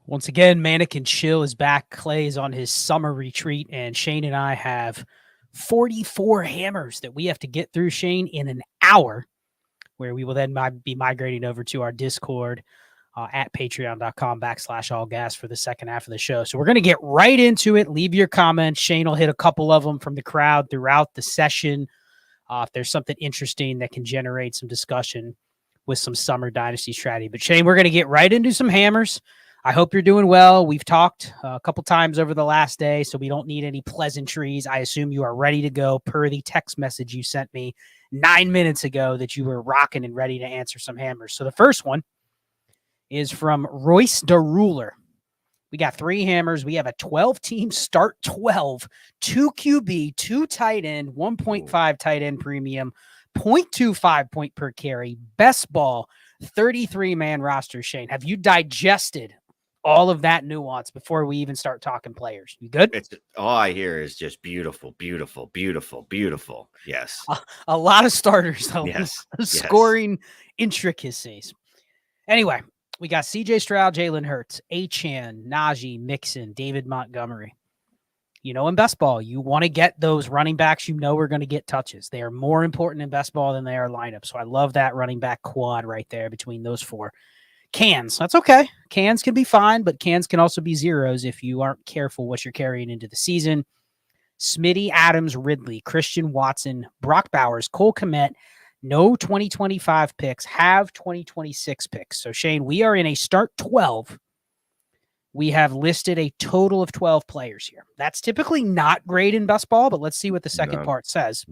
Once again, Manic Chill is back. Clay is on his summer retreat, and Shane and I have 44 hammers that we have to get through, Shane, in an hour, where we will then be migrating over to our Discord at patreon.com/allgas for the second half of the show. So we're going to get right into it. Leave your comments. Shane will hit a couple of them from the crowd throughout the session. If there's something interesting that can generate some discussion with some summer Dynasty strategy. But Shane, we're going to get right into some hammers. I hope you're doing well. We've talked a couple times over the last day, so we don't need any pleasantries. I assume you are ready to go per the text message you sent me 9 minutes ago that you were rocking and ready to answer some hammers. So the first one is from Royce DeRuler. We got 3 hammers. We have a 12-team start 12, 2 QB, 2 tight end, 1.5 tight end premium, 0.25 point per carry, best ball, 33-man roster. Shane, have you digested all of that nuance before we even start talking players? You good? All I hear is just beautiful, beautiful, beautiful, beautiful. Yes. A lot of starters, though. Yes. Scoring intricacies. Anyway, we got CJ Stroud, Jalen Hurts, Achane, Najee, Mixon, David Montgomery. You know, in best ball, you want to get those running backs you know are going to get touches. They are more important in best ball than they are lineup. So I love that running back quad right there between those 4. Cans, that's okay. Cans can be fine, but cans can also be zeros if you aren't careful what you're carrying into the season. Smitty, Adams, Ridley, Christian Watson, Brock Bowers, Cole Kmet, no 2025 picks, have 2026 picks. So, Shane, we are in a start 12. We have listed a total of 12 players here. That's typically not great in best ball, but let's see what the second part says.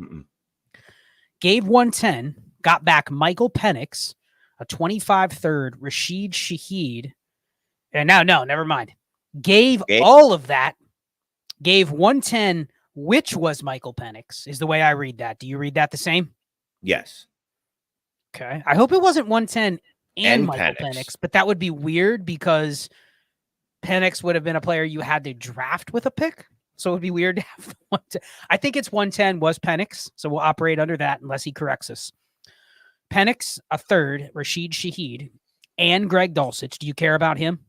Gave 110, got back Michael Penix, a 25 third, Rashid Shaheed. And no, never mind. Gave all of that, gave 110, which was Michael Penix, is the way I read that. Do you read that the same? Yes. Okay. I hope it wasn't 110 and Michael Penix, but that would be weird because Penix would have been a player you had to draft with a pick. So it would be weird to have the 110. I think it's 110 was Penix, so we'll operate under that unless he corrects us. Penix, a third, Rashid Shaheed, and Greg Dulcich. Do you care about him?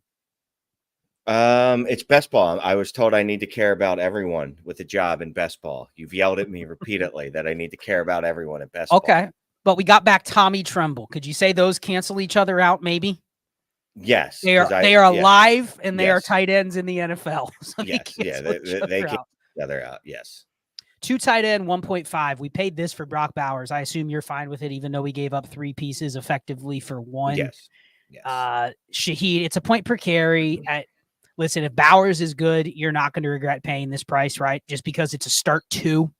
It's best ball. I was told I need to care about everyone with a job in best ball. You've yelled at me repeatedly that I need to care about everyone at best ball. Okay, but we got back Tommy Tremble. Could you say those cancel each other out, maybe? Yes. They are alive and they are tight ends in the NFL. So yes. They cancel each other out. Yes. 2 tight end, 1.5. We paid this for Brock Bowers. I assume you're fine with it, even though we gave up 3 pieces effectively for 1. Yes. Shaheed, it's a point per carry. Listen, if Bowers is good, you're not going to regret paying this price, right? Just because it's a start 2.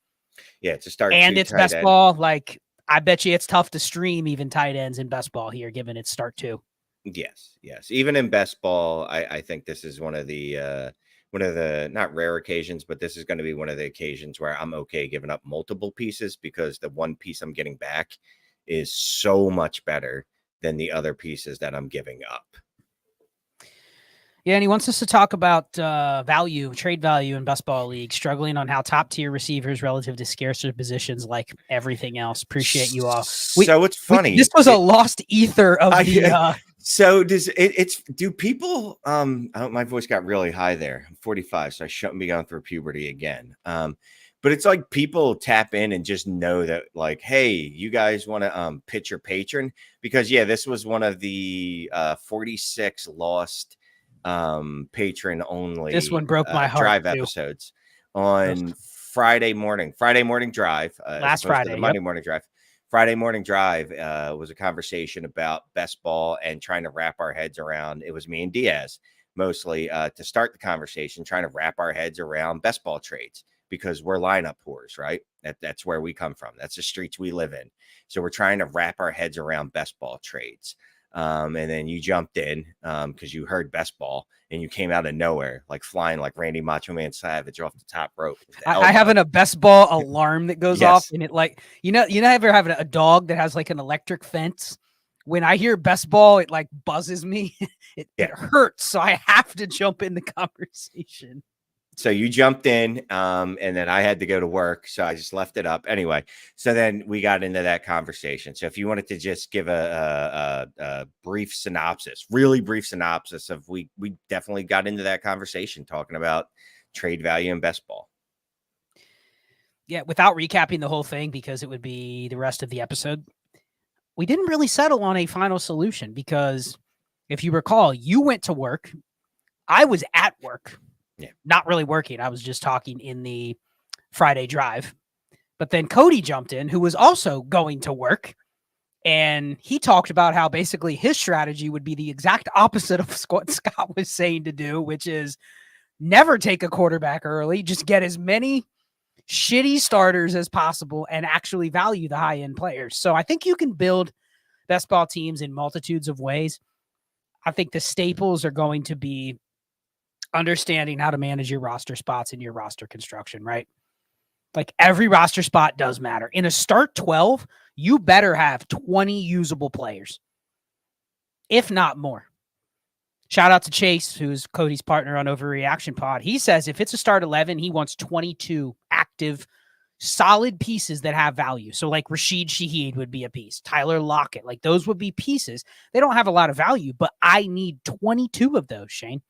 Yeah, it's a start 2. And it's best ball. Like, I bet you it's tough to stream even tight ends in best ball here, given it's start 2. Yes. Even in best ball, I think this is one of the not rare occasions, but this is going to be one of the occasions where I'm okay giving up multiple pieces because the one piece I'm getting back is so much better than the other pieces that I'm giving up. Yeah, and he wants us to talk about trade value in best ball league, struggling on how top tier receivers relative to scarcer positions like everything else. Appreciate you all. So it's funny. This was a lost ether of the. So do people, my voice got really high there. I'm 45, so I shouldn't be going through puberty again. But it's like people tap in and just know that, like, hey, you guys want to pitch your patron? Because, this was one of the 46 lost patron only. This one broke my heart. Drive episodes on Friday morning drive. Last Friday. Monday morning drive. Friday morning drive was a conversation about best ball and trying to wrap our heads around. It was me and Diaz mostly to start the conversation, trying to wrap our heads around best ball trades because we're lineup whores, right? That's where we come from. That's the streets we live in. So we're trying to wrap our heads around best ball trades. And then you jumped in because you heard best ball and you came out of nowhere, like flying like Randy Macho Man Savage off the top rope. I have a best ball alarm that goes off, and it like ever have a dog that has like an electric fence? When I hear best ball, it like buzzes me. It hurts, so I have to jump in the conversation. So you jumped in, and then I had to go to work, so I just left it up anyway. So then we got into that conversation. So if you wanted to just give a brief synopsis, really brief synopsis of we definitely got into that conversation talking about trade value and best ball. Yeah, without recapping the whole thing because it would be the rest of the episode, we didn't really settle on a final solution because if you recall, you went to work. I was at work. Yeah. Not really working. I was just talking in the Friday drive. But then Cody jumped in, who was also going to work. And he talked about how basically his strategy would be the exact opposite of what Scott was saying to do, which is never take a quarterback early, just get as many shitty starters as possible and actually value the high-end players. So I think you can build best ball teams in multitudes of ways. I think the staples are going to be understanding how to manage your roster spots in your roster construction, right? Like every roster spot does matter. In a start 12, you better have 20 usable players, if not more. Shout out to Chase, who's Cody's partner on Overreaction Pod. He says if it's a start 11, he wants 22 active, solid pieces that have value. So like Rashid Shaheed would be a piece. Tyler Lockett, like those would be pieces. They don't have a lot of value, but I need 22 of those, Shane.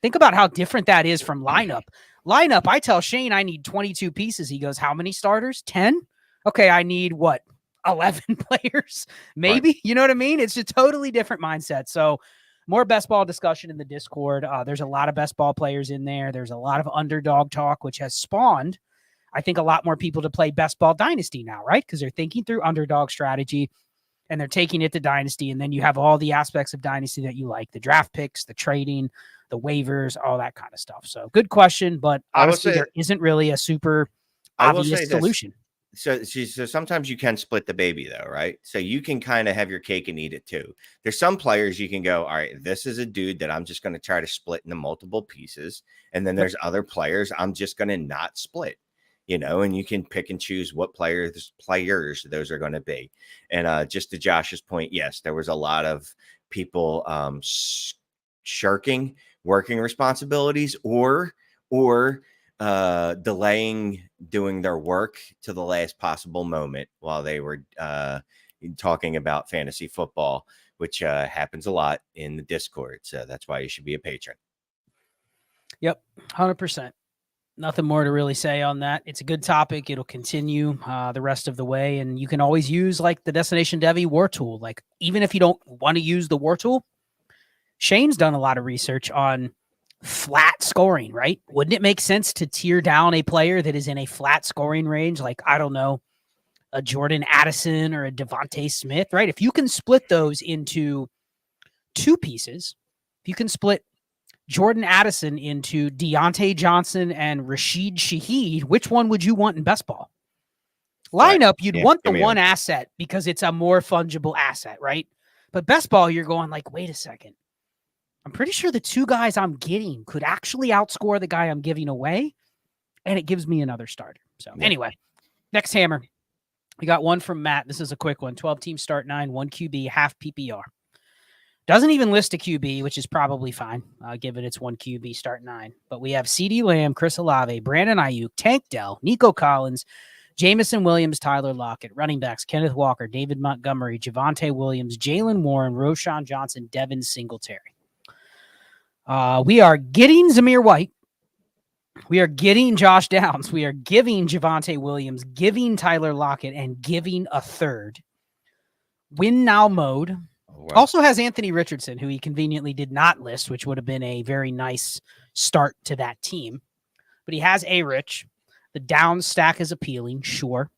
Think about how different that is from lineup. Lineup, I tell Shane I need 22 pieces. He goes, how many starters? 10? Okay, I need what? 11 players? Maybe? Right. You know what I mean? It's a totally different mindset. So more best ball discussion in the Discord. There's a lot of best ball players in there. There's a lot of underdog talk, which has spawned, I think, a lot more people to play best ball dynasty now, right? Because they're thinking through underdog strategy and they're taking it to dynasty. And then you have all the aspects of dynasty that you like, the draft picks, the trading, the waivers, all that kind of stuff. So good question, but honestly, there isn't really a super obvious solution. So sometimes you can split the baby though, right? So you can kind of have your cake and eat it too. There's some players you can go, all right, this is a dude that I'm just going to try to split into multiple pieces. And then there's other players I'm just going to not split, you know, and you can pick and choose what players those are going to be. And just to Josh's point, yes, there was a lot of people shirking working responsibilities or delaying doing their work to the last possible moment while they were talking about fantasy football, which happens a lot in the Discord. So that's why you should be a patron. Yep, 100%. Nothing more to really say on that. It's a good topic. It'll continue the rest of the way. And you can always use like the Destination Devy War Tool. Like even if you don't want to use the War Tool, Shane's done a lot of research on flat scoring, right? Wouldn't it make sense to tier down a player that is in a flat scoring range? Like, I don't know, a Jordan Addison or a Devontae Smith, right? If you can split those into two pieces, if you can split Jordan Addison into Deontay Johnson and Rashid Shaheed, which one would you want in best ball? Lineup, you'd want the one asset because it's a more fungible asset, right? But best ball, you're going like, wait a second. I'm pretty sure the two guys I'm getting could actually outscore the guy I'm giving away, and it gives me another starter. So anyway, next hammer. We got one from Matt. This is a quick one. 12-team start 9, 1 QB, half PPR. Doesn't even list a QB, which is probably fine, given it's 1 QB start 9. But we have CeeDee Lamb, Chris Olave, Brandon Ayuk, Tank Dell, Nico Collins, Jamison Williams, Tyler Lockett, running backs, Kenneth Walker, David Montgomery, Javonte Williams, Jalen Warren, Roshan Johnson, Devin Singletary. We are getting Zamir White. We are getting Josh Downs. We are giving Javonte Williams, giving Tyler Lockett, and giving a third. Win now mode. Also has Anthony Richardson, who he conveniently did not list, which would have been a very nice start to that team. But he has A-Rich. The down stack is appealing, sure.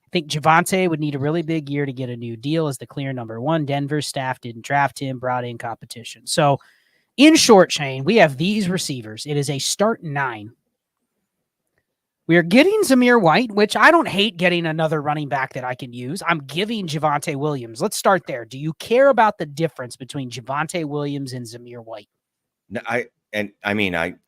I think Javonte would need a really big year to get a new deal as the clear number one. Denver's staff didn't draft him, brought in competition. So, in short, Shane, we have these receivers. It is a start 9. We are getting Zamir White, which I don't hate getting another running back that I can use. I'm giving Javonte Williams. Let's start there. Do you care about the difference between Javonte Williams and Zamir White? No, I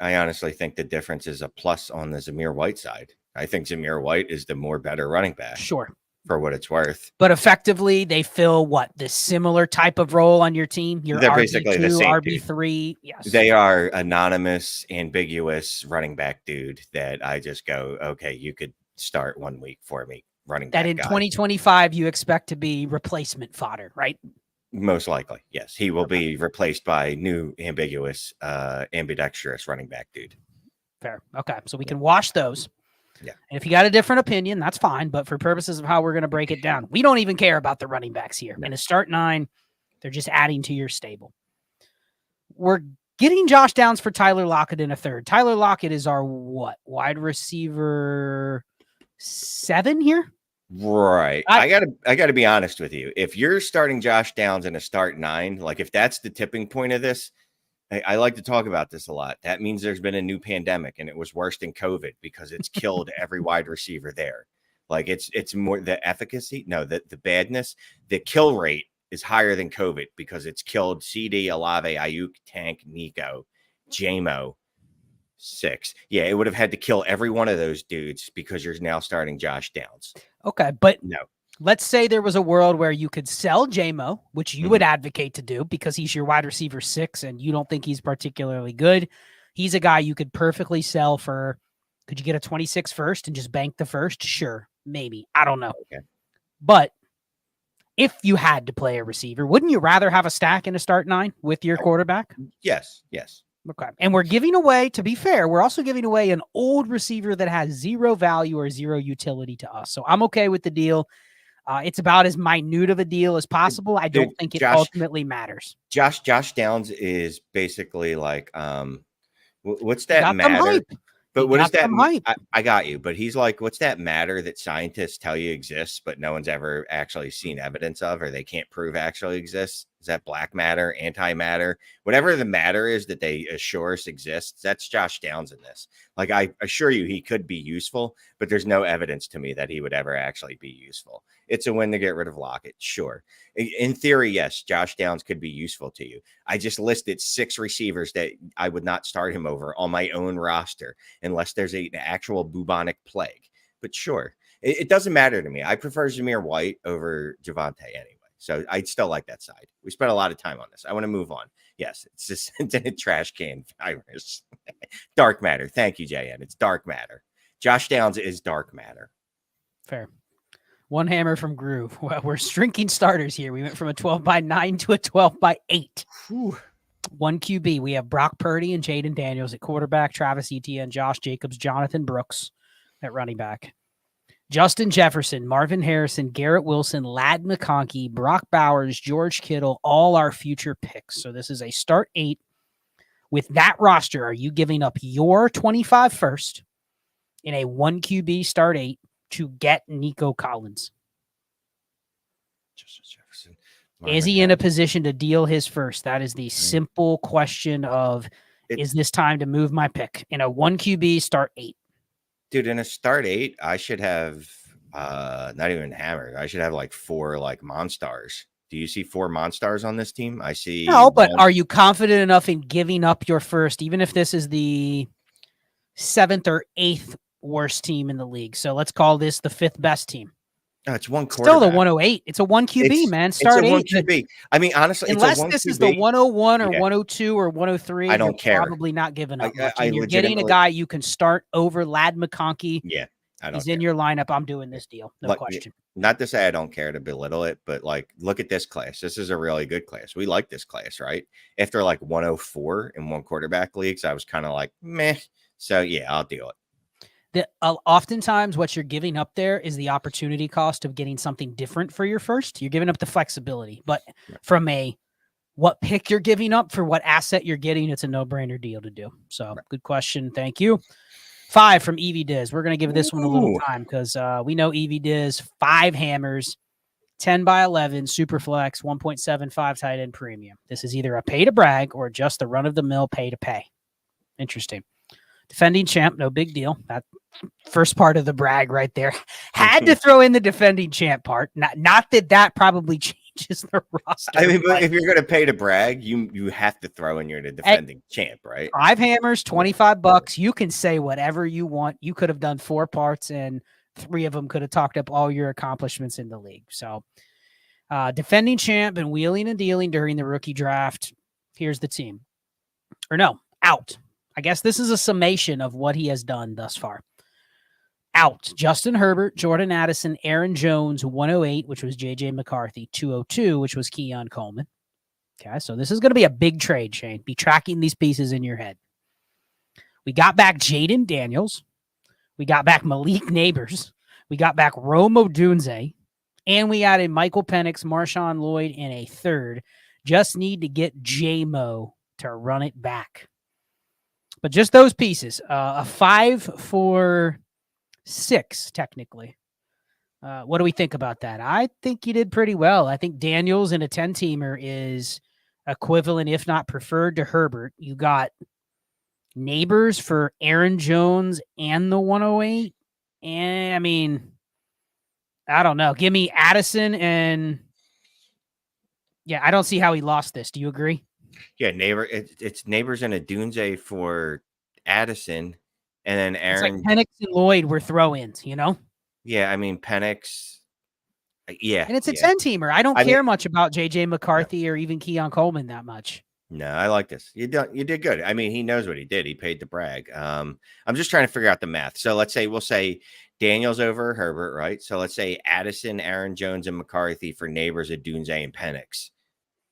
honestly think the difference is a plus on the Zamir White side. I think Zamir White is the more better running back. Sure. for what it's worth. But effectively, they fill what? The similar type of role on your team? Your They're RB2, basically the same RB3. Yes. They are anonymous, ambiguous running back dude that I just go, okay, you could start 1 week for me running back that in guy. 2025, you expect to be replacement fodder, right? Most likely, yes. He will be replaced by new ambiguous, ambidextrous running back dude. Fair. Okay. So we can wash those. Yeah. And if you got a different opinion, that's fine. But for purposes of how we're going to break it down, we don't even care about the running backs here. No. In a start 9, they're just adding to your stable. We're getting Josh Downs for Tyler Lockett in a third. Tyler Lockett is our what? Wide receiver 7 here? Right. I gotta be honest with you. If you're starting Josh Downs in a start 9, like if that's the tipping point of this, I like to talk about this a lot. That means there's been a new pandemic and it was worse than COVID because it's killed every wide receiver there. Like it's more the efficacy. No, the badness, the kill rate is higher than COVID because it's killed CD, Olave, Ayuk, Tank, Nico, JMO, 6. Yeah, it would have had to kill every one of those dudes because you're now starting Josh Downs. Okay, but no. Let's say there was a world where you could sell JMO, which you would advocate to do because he's your wide receiver 6 and you don't think he's particularly good. He's a guy you could perfectly sell for. Could you get a 26 first and just bank the first? Sure, maybe. I don't know. Okay. But if you had to play a receiver, wouldn't you rather have a stack in a start 9 with your quarterback? Yes. Okay. And we're giving away, to be fair, we're also giving away an old receiver that has 0 value or 0 utility to us. So I'm okay with the deal. It's about as minute of a deal as possible. I don't think it ultimately matters. Josh Downs is basically like, what's that matter? But what is that? I got you. But he's like, what's that matter that scientists tell you exists, but no one's ever actually seen evidence of, or they can't prove actually exists? Is that black matter, antimatter, whatever the matter is that they assure us exists? That's Josh Downs in this. Like, I assure you, he could be useful, but there's no evidence to me that he would ever actually be useful. It's a win to get rid of Lockett. Sure. In theory, yes, Josh Downs could be useful to you. I just listed 6 receivers that I would not start him over on my own roster unless there's an actual bubonic plague. But sure, it doesn't matter to me. I prefer Zamir White over Javonte anyway. So I'd still like that side. We spent a lot of time on this. I want to move on. Yes, it's just a trash can virus. Dark matter. Thank you, JN. It's dark matter. Josh Downs is dark matter. Fair. One hammer from Groove. Well, we're shrinking starters here. We went from a 12-9 to a 12-8. Whew. 1 QB. We have Brock Purdy and Jaden Daniels at quarterback, Travis Etienne, Josh Jacobs, Jonathan Brooks at running back. Justin Jefferson, Marvin Harrison, Garrett Wilson, Ladd McConkey, Brock Bowers, George Kittle, all our future picks. So this is a start 8. With that roster, are you giving up your 25 first in a 1 QB start 8 to get Nico Collins? Justin Jefferson. Is he in a position to deal his first? That is the simple question of, is this time to move my pick in a 1 QB start 8? Dude, in a start 8, I should have not even hammered. I should have like 4 like Monstars. Do you see 4 Monstars on this team? I see. No, but are you confident enough in giving up your first, even if this is the 7th or 8th worst team in the league? So let's call this the 5th best team. No, it's one quarterback. Still the 108. It's a 1 QB, man. Start it's a 1 QB. I mean, honestly, unless it's a 1 this QB. is the 101 or 102 or 103, I don't care. Probably not giving up much. I You're getting a guy you can start over Ladd McConkey. Yeah, I don't. He's in your lineup. I'm doing this deal. No question. Not to say I don't care to belittle it, but like, look at this class. This is a really good class. We like this class, right? After like 104 in 1 quarterback leagues, I was kind of like, meh. So yeah, I'll do it. Oftentimes what you're giving up there is the opportunity cost of getting something different for your first. You're giving up the flexibility, but from what pick you're giving up for what asset you're getting, it's a no-brainer deal to do. So good question. Thank you. 5 from Evie Diz. We're going to give this one a little time because we know Evie Diz, 5 hammers, 10/11, super flex, 1.75 tight end premium. This is either a pay to brag or just the run-of-the-mill pay to pay. Interesting. Defending champ, no big deal. That first part of the brag right there. Had to throw in the defending champ part. Not that probably changes the roster. I mean, but if you're going to pay to brag, you have to throw in your defending champ, right? 5 hammers, $25. You can say whatever you want. You could have done 4 parts and 3 of them could have talked up all your accomplishments in the league. So, defending champ and wheeling and dealing during the rookie draft. Here's the team. Or no, out. I guess this is a summation of what he has done thus far. Out. Justin Herbert, Jordan Addison, Aaron Jones, 108, which was J.J. McCarthy, 202, which was Keon Coleman. Okay, so this is going to be a big trade, Shane. Be tracking these pieces in your head. We got back Jaden Daniels. We got back Malik Neighbors. We got back Rome Odunze. And we added Michael Penix, Marshawn Lloyd, and a third. Just need to get J-Mo to run it back. But just those pieces. A 5 for 6, technically. What do we think about that? I think you did pretty well. I think Daniels in a 10-teamer is equivalent, if not preferred, to Herbert. You got Neighbors for Aaron Jones and the 108. And I mean, I don't know. Give me Addison and I don't see how he lost this. Do you agree? Yeah, it's Neighbors and Odunze for Addison, and then Aaron. It's like Penix and Lloyd were throw-ins, you know? Yeah, I mean Penix. Yeah, and it's a 10-teamer. I don't care much about J.J. McCarthy or even Keon Coleman that much. No, I like this. You did good. I mean, he knows what he did. He paid to brag. I'm just trying to figure out the math. So we'll say Daniels over Herbert, right? So let's say Addison, Aaron Jones, and McCarthy for Neighbors, Odunze, and Penix.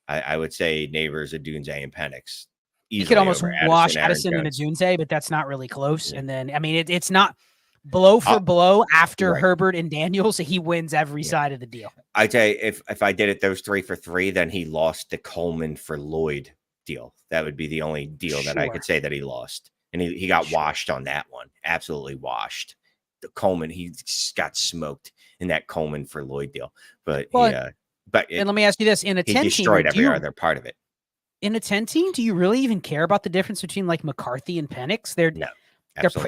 I would say Neighbors, Odunze, and Penix. You could almost wash Addison and Odunze, but that's not really close. Yeah. And then, I mean, it's not blow for blow after Herbert and Daniels. He wins every side of the deal. I'd say if I did it those 3 for 3, then he lost the Coleman for Lloyd deal. That would be the only deal that I could say that he lost. And he got washed on that one. Absolutely washed. The Coleman, he got smoked in that Coleman for Lloyd deal. But and let me ask you this: in a 10 team, destroyed every other part of it. In a 10 team, do you really even care about the difference between like McCarthy and Penix? They're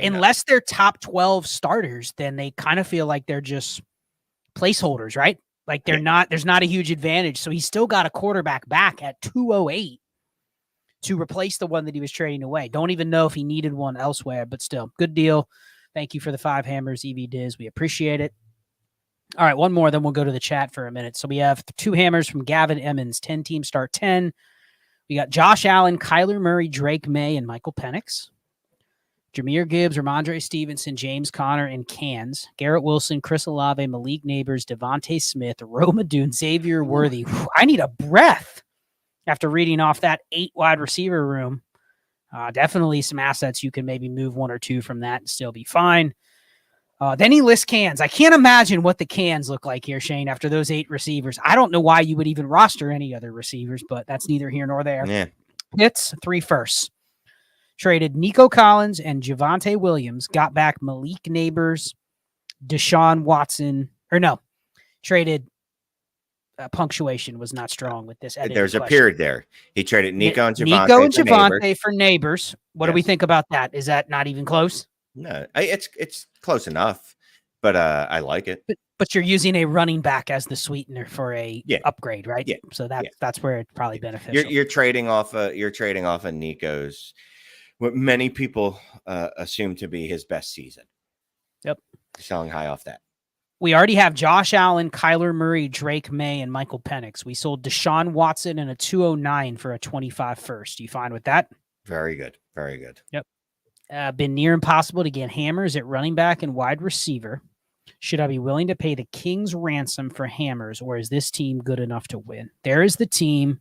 unless they're top 12 starters, then they kind of feel like they're just placeholders, right? Like they're not. There's not a huge advantage. So he's still got a quarterback back at 208 to replace the one that he was trading away. Don't even know if he needed one elsewhere, but still, good deal. Thank you for the 5 hammers, EV Diz. We appreciate it. All right, one more, then we'll go to the chat for a minute. So we have 2 hammers from Gavin Emmons, 10-team start 10. We got Josh Allen, Kyler Murray, Drake May, and Michael Penix. Jahmyr Gibbs, Ramondre Stevenson, James Conner, and Cans. Garrett Wilson, Chris Olave, Malik Neighbors, Devontae Smith, Rome Odunze, Xavier Worthy. I need a breath after reading off that 8 wide receiver room. Definitely some assets you can maybe move 1 or 2 from that and still be fine. Then he lists cans. I can't imagine what the cans look like here, Shane, after those 8 receivers. I don't know why you would even roster any other receivers, but that's neither here nor there. Yeah. Hits 3 firsts. Traded Nico Collins and Javonte Williams. Got back Malik Neighbors, Deshaun Watson. Traded punctuation was not strong with this. There's a period there. He traded Nico and Javonte for Neighbors. What do we think about that? Is that not even close? No, it's close enough, but I like it. But you're using a running back as the sweetener for a upgrade, right? Yeah. So that's where it probably beneficial. You're trading off of Nico's, what many people assume to be his best season. Yep. Selling high off that. We already have Josh Allen, Kyler Murray, Drake May, and Michael Penix. We sold Deshaun Watson and a 209 for a 25 first. You fine with that? Very good. Very good. Yep. Been near impossible to get hammers at running back and wide receiver. Should I be willing to pay the King's ransom for hammers, or is this team good enough to win? There is the team.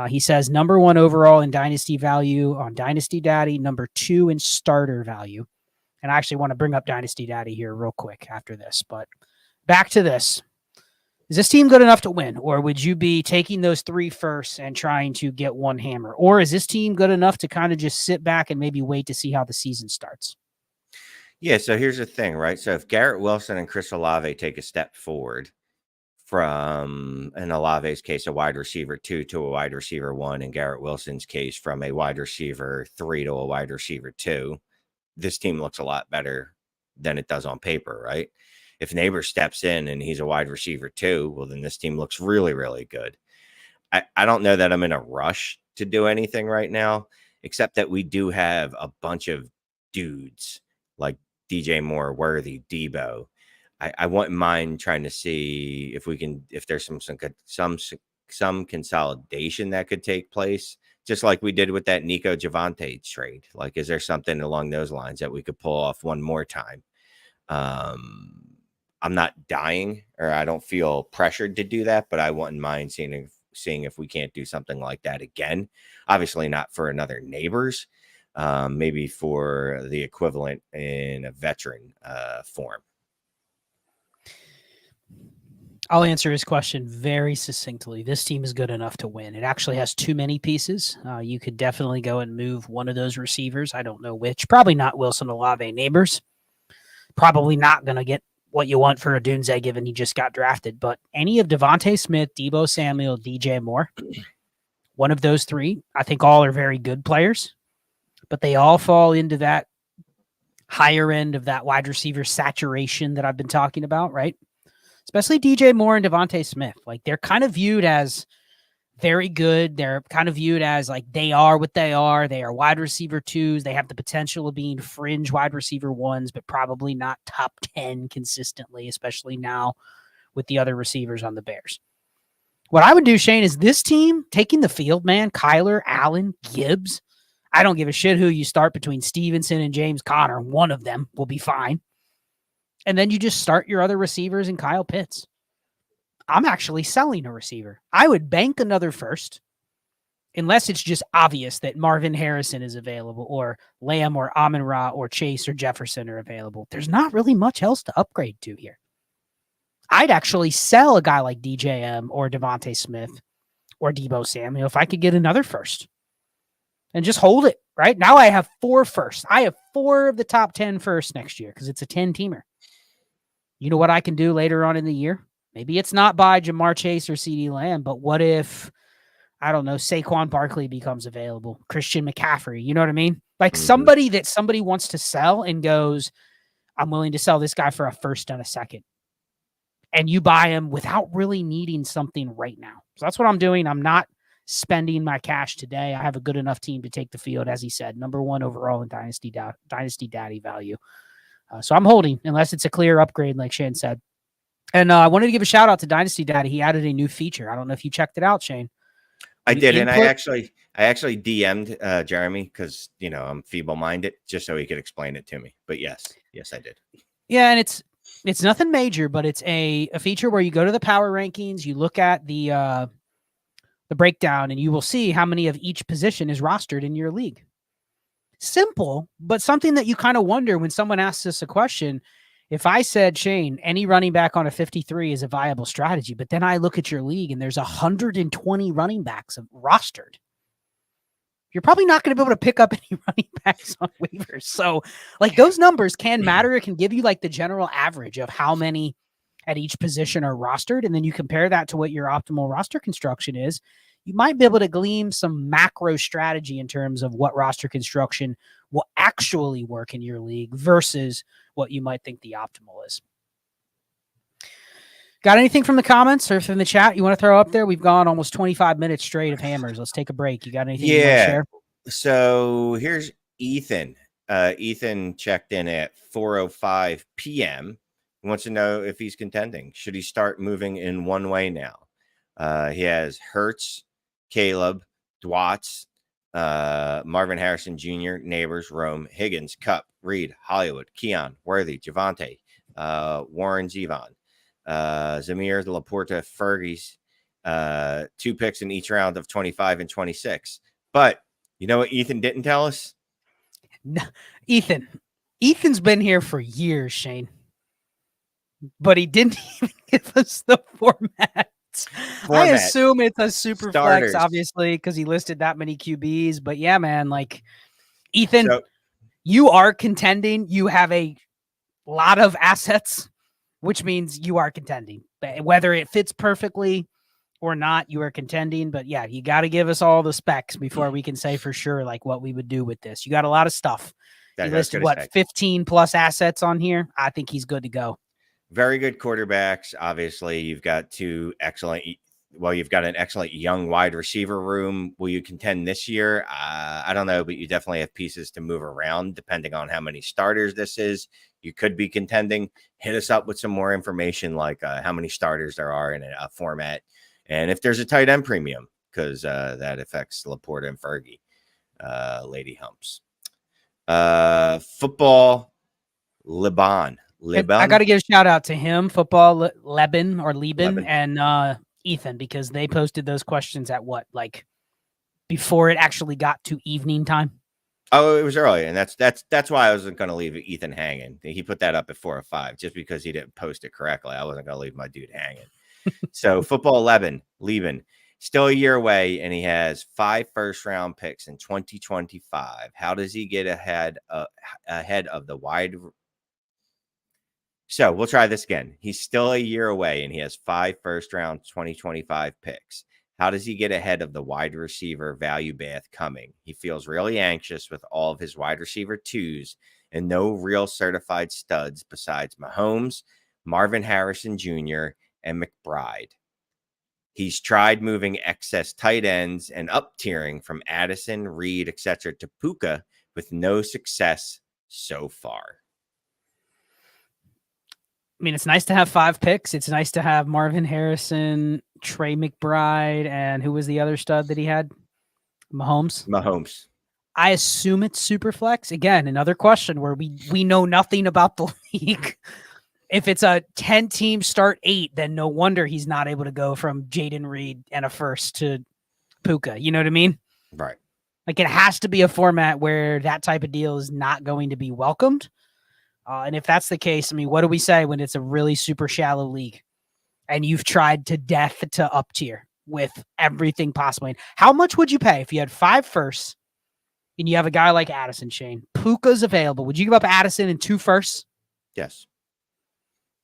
He says number 1 overall in dynasty value on Dynasty Daddy, number 2 in starter value. And I actually want to bring up Dynasty Daddy here real quick after this. But back to this. Is this team good enough to win? Or would you be taking those 3 firsts and trying to get 1 hammer? Or is this team good enough to kind of just sit back and maybe wait to see how the season starts? Yeah, so here's the thing, right? So if Garrett Wilson and Chris Olave take a step forward from, in Olave's case, a wide receiver 2 to a wide receiver 1, in Garrett Wilson's case, from a wide receiver 3 to a wide receiver 2, this team looks a lot better than it does on paper, right? If Neighbor steps in and he's a wide receiver 2, well, then this team looks really, really good. I don't know that I'm in a rush to do anything right now, except that we do have a bunch of dudes like DJ Moore, Worthy, Debo. I wouldn't mind trying to see if there's some consolidation that could take place, just like we did with that Nico Javante trade. Like, is there something along those lines that we could pull off one more time? I'm not dying, or I don't feel pressured to do that, but I wouldn't mind seeing if we can't do something like that again. Obviously not for another Neighbors, maybe for the equivalent in a veteran form. I'll answer his question very succinctly. This team is good enough to win. It actually has too many pieces. You could definitely go and move one of those receivers. I don't know which. Probably not Wilson Olave Neighbors. Probably not going to get what you want for a Dunze given he just got drafted. But any of Devontae Smith, Debo Samuel, DJ Moore, one of those three, I think all are very good players. But they all fall into that higher end of that wide receiver saturation that I've been talking about, right? Especially DJ Moore and Devontae Smith. Like, they're kind of viewed as very good. They're kind of viewed as like they are what they are. They are wide receiver 2s. They have the potential of being fringe wide receiver 1s, but probably not top 10 consistently, especially now with the other receivers on the Bears. What I would do, Shane, is this team taking the field, man, Kyler, Allen, Gibbs. I don't give a shit who you start between Stevenson and James Conner. One of them will be fine. And then you just start your other receivers and Kyle Pitts. I'm actually selling a receiver. I would bank another first, unless it's just obvious that Marvin Harrison is available, or Lamb or Amon-Ra or Chase or Jefferson are available. There's not really much else to upgrade to here. I'd actually sell a guy like DJM or Devontae Smith or Debo Samuel if I could get another first and just hold it, right? Now I have 4 firsts. I have 4 of the top 10 firsts next year because it's a 10-teamer. You know what I can do later on in the year? Maybe it's not by Jamar Chase or CeeDee Lamb, but what if, I don't know, Saquon Barkley becomes available, Christian McCaffrey, you know what I mean? Like somebody that somebody wants to sell and goes, I'm willing to sell this guy for a first and a second. And you buy him without really needing something right now. So that's what I'm doing. I'm not spending my cash today. I have a good enough team to take the field, as he said, number 1 overall in Dynasty Daddy value. So I'm holding, unless it's a clear upgrade, like Shane said. And I wanted to give a shout out to Dynasty Daddy. He added a new feature. I don't know if you checked it out, Shane. I did, and I actually DM'd Jeremy because I'm feeble-minded, just so he could explain it to me. But yes, I did. Yeah, and it's nothing major, but it's a feature where you go to the power rankings, you look at the breakdown, and you will see how many of each position is rostered in your league. Simple, but something that you kind of wonder when someone asks us a question. If I said, Shane, any running back on a 53 is a viable strategy, but then I look at your league and there's 120 running backs rostered, you're probably not going to be able to pick up any running backs on waivers. So, like, those numbers can matter. It can give you like the general average of how many at each position are rostered, and then you compare that to what your optimal roster construction is. You might be able to glean some macro strategy in terms of what roster construction will actually work in your league versus what you might think the optimal is. Got anything from the comments or from the chat you want to throw up there? We've gone almost 25 minutes straight of hammers. Let's take a break. You got anything you want to share? So here's Ethan. Ethan checked in at 4:05 p.m. He wants to know if he's contending. Should he start moving in one way now? He has Hurts, Caleb, Dwatts, Marvin Harrison Jr., Neighbors, Rome, Higgins, Cup, Reed, Hollywood, Keon, Worthy, Javante, Warren Zevon, Zamir, Laporta, Fergie's, 2 picks in each round of 25 and 26. But you know what Ethan didn't tell us? No, Ethan's been here for years, Shane. But he didn't even give us the format. I assume it's a super flex, obviously, because he listed that many QBs. But yeah, man, like, Ethan, you are contending. You have a lot of assets, which means you are contending. Whether it fits perfectly or not, you are contending. But yeah, you got to give us all the specs before we can say for sure like what we would do with this. You got a lot of stuff. He listed 15 plus assets on here. I think he's good to go. Very good quarterbacks. Obviously, you've got 2 excellent Well, you've got an excellent young wide receiver room. Will you contend this year? I don't know, but you definitely have pieces to move around depending on how many starters this is. You could be contending. Hit us up with some more information, like how many starters there are in a format, and if there's a tight end premium, because that affects Laporta and Fergie, Lady Humps. Football, Liban. I got to give a shout out to him, Football Leben, Leben. and Ethan, because they posted those questions at what, like before it actually got to evening time. Oh, it was early, and that's why I wasn't going to leave Ethan hanging. He put that up at 4 or 5 just because he didn't post it correctly. I wasn't going to leave my dude hanging. So Football Leben, still a year away, and he has 5 first-round picks in 2025. How does he get ahead of the wide? So we'll try this again. He's still a year away, and he has 5 first-round 2025 picks. How does he get ahead of the wide receiver value bath coming? He feels really anxious with all of his wide receiver 2s and no real certified studs besides Mahomes, Marvin Harrison Jr., and McBride. He's tried moving excess tight ends and up-tiering from Addison, Reed, etc. to Puka with no success so far. I mean, it's nice to have 5 picks. It's nice to have Marvin Harrison, Trey McBride, and who was the other stud that he had? Mahomes. I assume it's super flex. Again, another question where we know nothing about the league. If it's a 10-team start 8, then no wonder he's not able to go from Jaden Reed and a first to Puka. You know what I mean? Right. Like, it has to be a format where that type of deal is not going to be welcomed. And if that's the case, I mean, what do we say when it's a really super shallow league and you've tried to death to up tier with everything possible? How much would you pay if you had 5 firsts and you have a guy like Addison, Shane? Puka's available. Would you give up Addison and 2 firsts? Yes.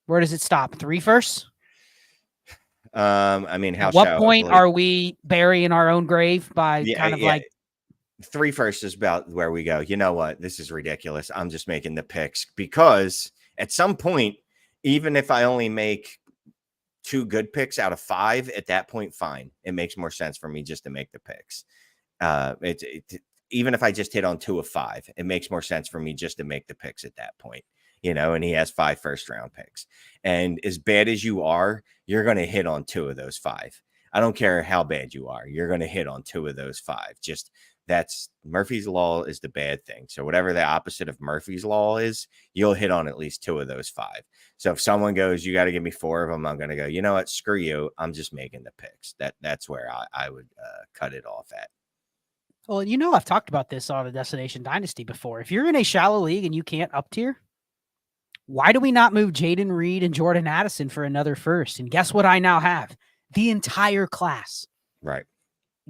Where does it stop? 3 firsts? I mean, how? At what point are we burying our own grave by like 3 firsts is about where we go. You know what? This is ridiculous. I'm just making the picks because at some point, even if I only make 2 good picks out of 5, at that point, fine. It makes more sense for me just to make the picks. Even if I just hit on 2 of 5, it makes more sense for me just to make the picks at that point. And he has 5 first-round picks. And as bad as you are, you're going to hit on 2 of those 5. I don't care how bad you are. You're going to hit on 2 of those 5. Just that's Murphy's Law is the bad thing. So whatever the opposite of Murphy's Law is, you'll hit on at least 2 of those 5. So if someone goes, you got to give me 4 of them, I'm going to go, you know what? Screw you. I'm just making the picks. That's where I would cut it off at. Well, I've talked about this on the Destination Dynasty before. If you're in a shallow league and you can't up tier, why do we not move Jaden Reed and Jordan Addison for another first? And guess what I now have? The entire class. Right.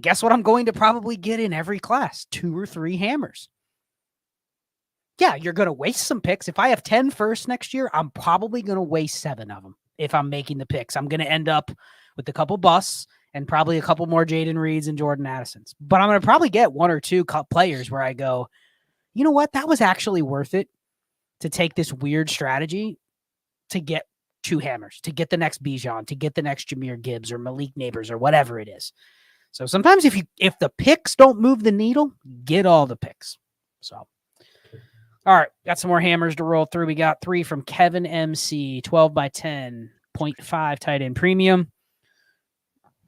Guess what I'm going to probably get in every class? 2 or 3 hammers. Yeah, you're going to waste some picks. If I have 10 firsts next year, I'm probably going to waste 7 of them if I'm making the picks. I'm going to end up with a couple busts and probably a couple more Jaden Reeds and Jordan Addisons. But I'm going to probably get 1 or 2 players where I go, you know what? That was actually worth it to take this weird strategy to get 2 hammers, to get the next Bijan, to get the next Jahmyr Gibbs or Malik Neighbors or whatever it is. So sometimes if the picks don't move the needle, get all the picks. So, all right, got some more hammers to roll through. We got 3 from Kevin MC, 12 by 10, 0.5 tight end premium.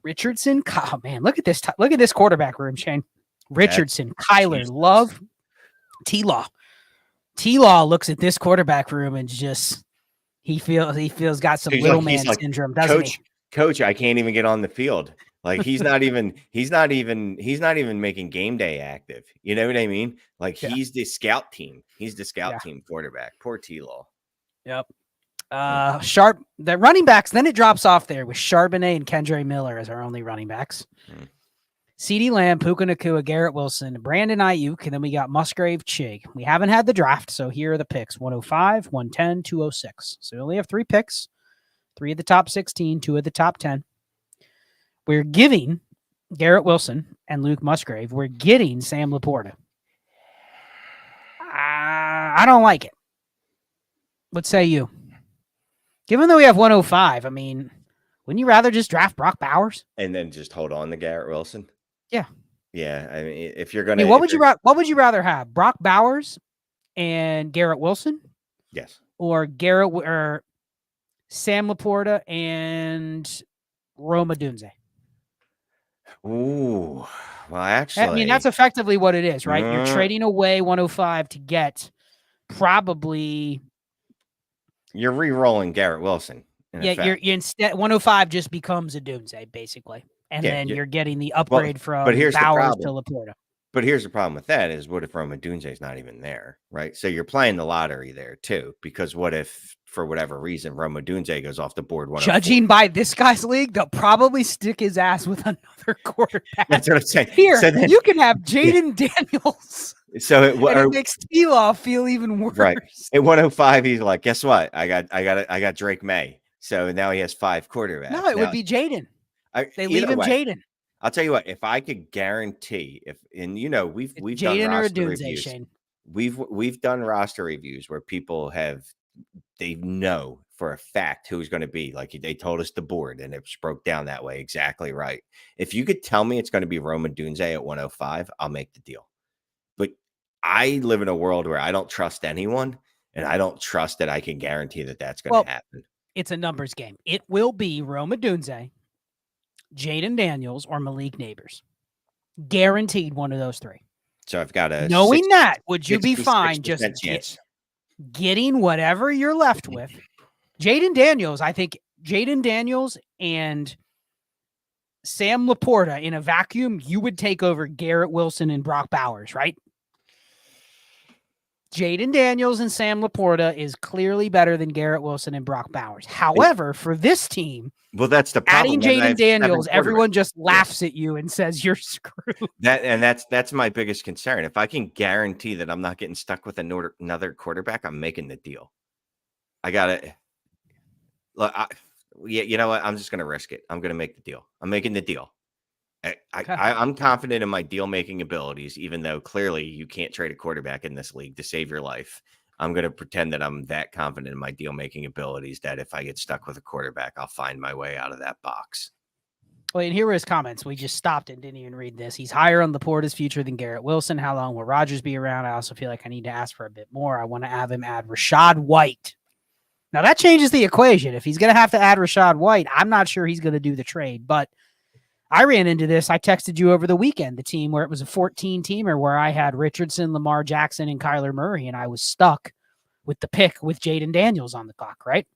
Richardson, oh man, look at this quarterback room, Shane. Richardson, Kyler, Jesus. Love, T-Law. T-Law looks at this quarterback room and just he feels got some little man syndrome, doesn't he? Coach, I can't even get on the field. Like he's not even making game day active. You know what I mean? Like he's the scout team. He's the scout team quarterback. Poor T-Law. Yep. Sharp, the running backs, then it drops off there with Charbonnet and Kendre Miller as our only running backs. CeeDee Lamb, Puka Nacua, Garrett Wilson, Brandon Ayuk, and then we got Musgrave, Chig. We haven't had the draft, so here are the picks: 105, 110, 206. So we only have 3 picks, 3 of the top 16, 2 of the top 10. We're giving Garrett Wilson and Luke Musgrave. We're getting Sam Laporta. I don't like it. What say you? Given that we have 105, I mean, Wouldn't you rather just draft Brock Bowers? And then just hold on to Garrett Wilson? Yeah. Yeah, I mean, if you're I gonna, mean, what would you rather have? Brock Bowers and Garrett Wilson, yes, or Sam Laporta and Roma Dunze? ooh, well, I mean, that's actually, effectively what it is, right? You're mm, trading away 105 to get probably, you're re-rolling Garrett Wilson in yeah, effect. you're instead 105 just becomes a Dunze basically. And Yeah, then you're getting the well, upgrade but from here's the Bowers to problem. Laporta. But here's the problem with that is, what if Roma Dunze's not even there, right? So you're playing the lottery there too, because what if, for whatever reason, Roma Dunze goes off the board 104? Judging by this guy's league, they'll probably stick his ass with another quarterback. That's what I'm saying. Here, So then, you can have Jaden Daniels. so It makes T-Law feel even worse. right at 105, he's like, guess what? I got Drake May. So now he has 5 quarterbacks. No, it would be Jaden. They leave him Jaden. I'll tell you what, if I could guarantee, we've done Jaden or a roster Dunze, reviews. Shane. We've done roster reviews where people they know for a fact who's going to be, like, they told us the board and it broke down that way. Exactly right. If you could tell me it's going to be Roma Dunze at 105, I'll make the deal. But I live in a world where I don't trust anyone, and I don't trust that I can guarantee that that's going to happen. It's a numbers game. It will be Roma Dunze, Jaden Daniels, or Malik Neighbors. Guaranteed one of those 3. So I've got a knowing that, would you be fine just chance getting whatever you're left with? Jaden Daniels, I think Jaden Daniels and Sam Laporta in a vacuum, you would take over Garrett Wilson and Brock Bowers, right? Jaden Daniels and Sam Laporta is clearly better than Garrett Wilson and Brock Bowers. However, for this team, well, that's the problem. Adding Jaden Daniels, everyone just laughs at you and says you're screwed. That's my biggest concern. If I can guarantee that I'm not getting stuck with another quarterback, I'm making the deal. I got it. Look, you know what? I'm just going to risk it. I'm going to make the deal. I'm making the deal. I'm confident in my deal-making abilities, even though clearly you can't trade a quarterback in this league to save your life. I'm going to pretend that I'm that confident in my deal-making abilities that if I get stuck with a quarterback, I'll find my way out of that box. Well, and here were his comments. We just stopped and didn't even read this. He's higher on Laporta's future than Garrett Wilson. How long will Rodgers be around? I also feel like I need to ask for a bit more. I want to have him add Rachaad White. Now, that changes the equation. If he's going to have to add Rachaad White, I'm not sure he's going to do the trade, but I ran into this. I texted you over the weekend, the team where it was a 14-teamer where I had Richardson, Lamar Jackson, and Kyler Murray, and I was stuck with the pick with Jaden Daniels on the clock, right?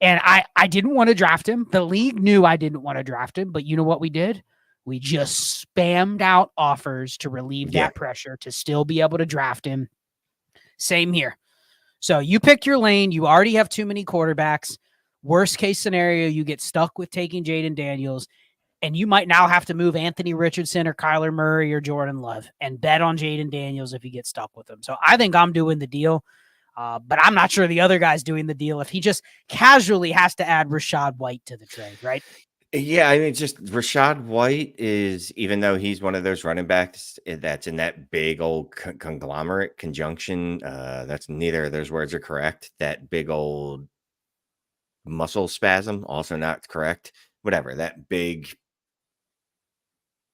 And I didn't want to draft him. The league knew I didn't want to draft him, but you know what we did? We just spammed out offers to relieve that pressure to still be able to draft him. Same here. So you pick your lane. You already have too many quarterbacks. Worst case scenario, you get stuck with taking Jaden Daniels, and you might now have to move Anthony Richardson or Kyler Murray or Jordan Love and bet on Jaden Daniels if you get stuck with him. So I think I'm doing the deal, but I'm not sure the other guy's doing the deal if he just casually has to add Rachaad White to the trade, right? Yeah, I mean, just Rachaad White is, even though he's one of those running backs that's in that big old conglomerate conjunction, that's neither of those words are correct. That big old muscle spasm, also not correct. Whatever, that big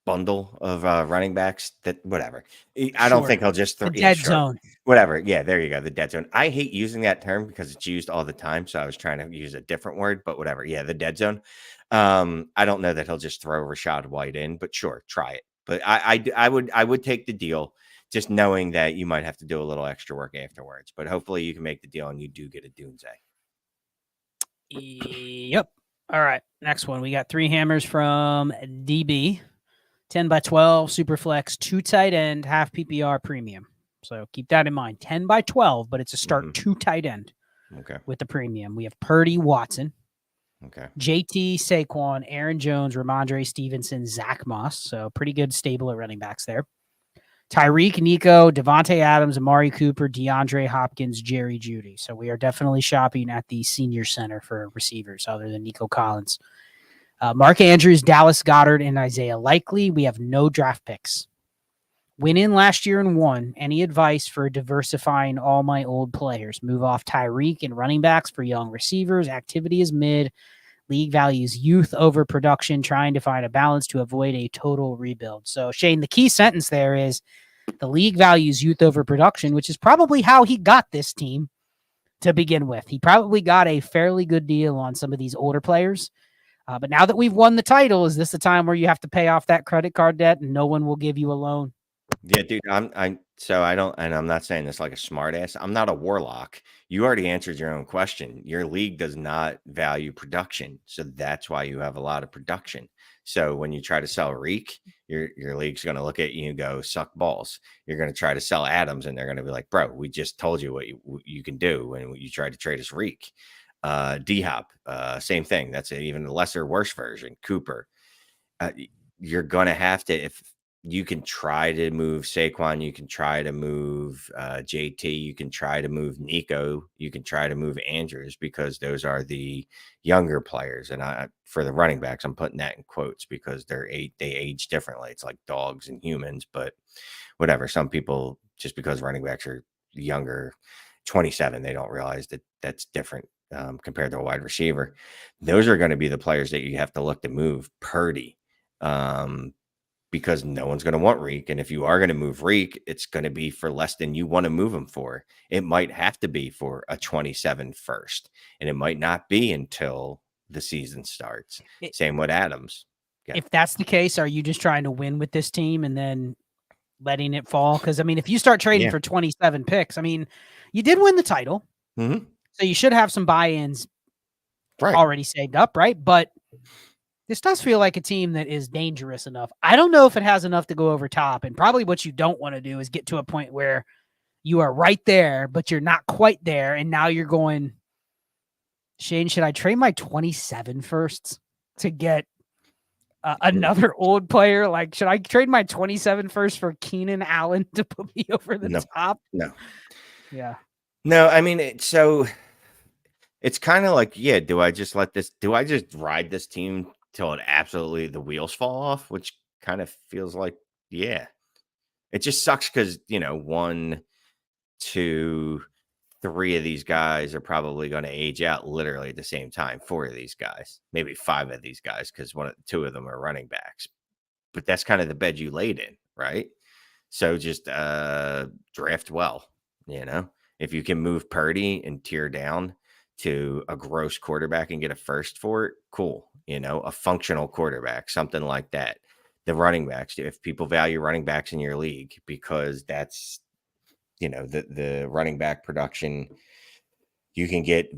bundle of running backs, that whatever. I don't think he'll just throw the dead zone. Whatever. Yeah, there you go. The dead zone. I hate using that term because it's used all the time. So I was trying to use a different word, but whatever. Yeah, the dead zone. I don't know that he'll just throw Rachaad White in, but sure, try it. But I would take the deal, just knowing that you might have to do a little extra work afterwards. But hopefully you can make the deal and you do get a Dunze. Yep. All right. Next one. We got 3 hammers from DB. 10 by 12, super flex, 2 tight end, half PPR premium. So keep that in mind. 10 by 12, but it's a start 2 tight end. Okay. With the premium. We have Purdy, Watson. Okay. JT, Saquon, Aaron Jones, Ramondre Stevenson, Zach Moss. So pretty good stable of running backs there. Tyreek, Nico, Devontae Adams, Amari Cooper, DeAndre Hopkins, Jerry Jeudy. So we are definitely shopping at the senior center for receivers other than Nico Collins. Mark Andrews, Dallas Goedert, and Isaiah Likely. We have no draft picks. Went in last year and won. Any advice for diversifying all my old players? Move off Tyreek and running backs for young receivers. Activity is mid. League values youth over production, trying to find a balance to avoid a total rebuild. So, Shane, the key sentence there is the league values youth over production, which is probably how he got this team to begin with. He probably got a fairly good deal on some of these older players. But now that we've won the title, is this the time where you have to pay off that credit card debt and no one will give you a loan? Yeah, dude, so I don't, and I'm not saying this like a smart ass. I'm not a warlock. You already answered your own question. Your league does not value production. So that's why you have a lot of production. So when you try to sell Reek, your league's going to look at you and go, suck balls. You're going to try to sell Adams and they're going to be like, bro, we just told you what you can do when you try to trade us Reek. D-Hop, same thing. That's even a lesser, worse version. Cooper. You're going to have to, if you can try to move Saquon, you can try to move JT, you can try to move Nico, you can try to move Andrews, because those are the younger players. And for the running backs, I'm putting that in quotes because they age differently. It's like dogs and humans, but whatever. Some people, just because running backs are younger, 27, they don't realize that that's different compared to a wide receiver. Those are going to be the players that you have to look to move. Purdy. Because no one's going to want Reek. And if you are going to move Reek, it's going to be for less than you want to move him for. It might have to be for a 27 first, and it might not be until the season starts. Same with Adams. Yeah. If that's the case, are you just trying to win with this team and then letting it fall? Because, I mean, if you start trading for 27 picks, I mean, you did win the title. Mm-hmm. So you should have some buy-ins already saved up, right? But this does feel like a team that is dangerous enough. I don't know if it has enough to go over top. And probably what you don't want to do is get to a point where you are right there, but you're not quite there. And now you're going, Shane, should I trade my 27 firsts to get another old player? Like, should I trade my 27 first for Keenan Allen to put me over the top? No. Yeah. No, I mean, it's kind of like, do I just ride this team till it absolutely the wheels fall off, which kind of feels like, it just sucks because, 1, 2, 3 of these guys are probably going to age out literally at the same time. 4 of these guys, maybe 5 of these guys, because 2 of them are running backs. But that's kind of the bed you laid in, right? So just draft well, if you can move Purdy and tear down to a gross quarterback and get a first for it, cool. A functional quarterback, something like that. The running backs, if people value running backs in your league, because that's, the running back production, you can get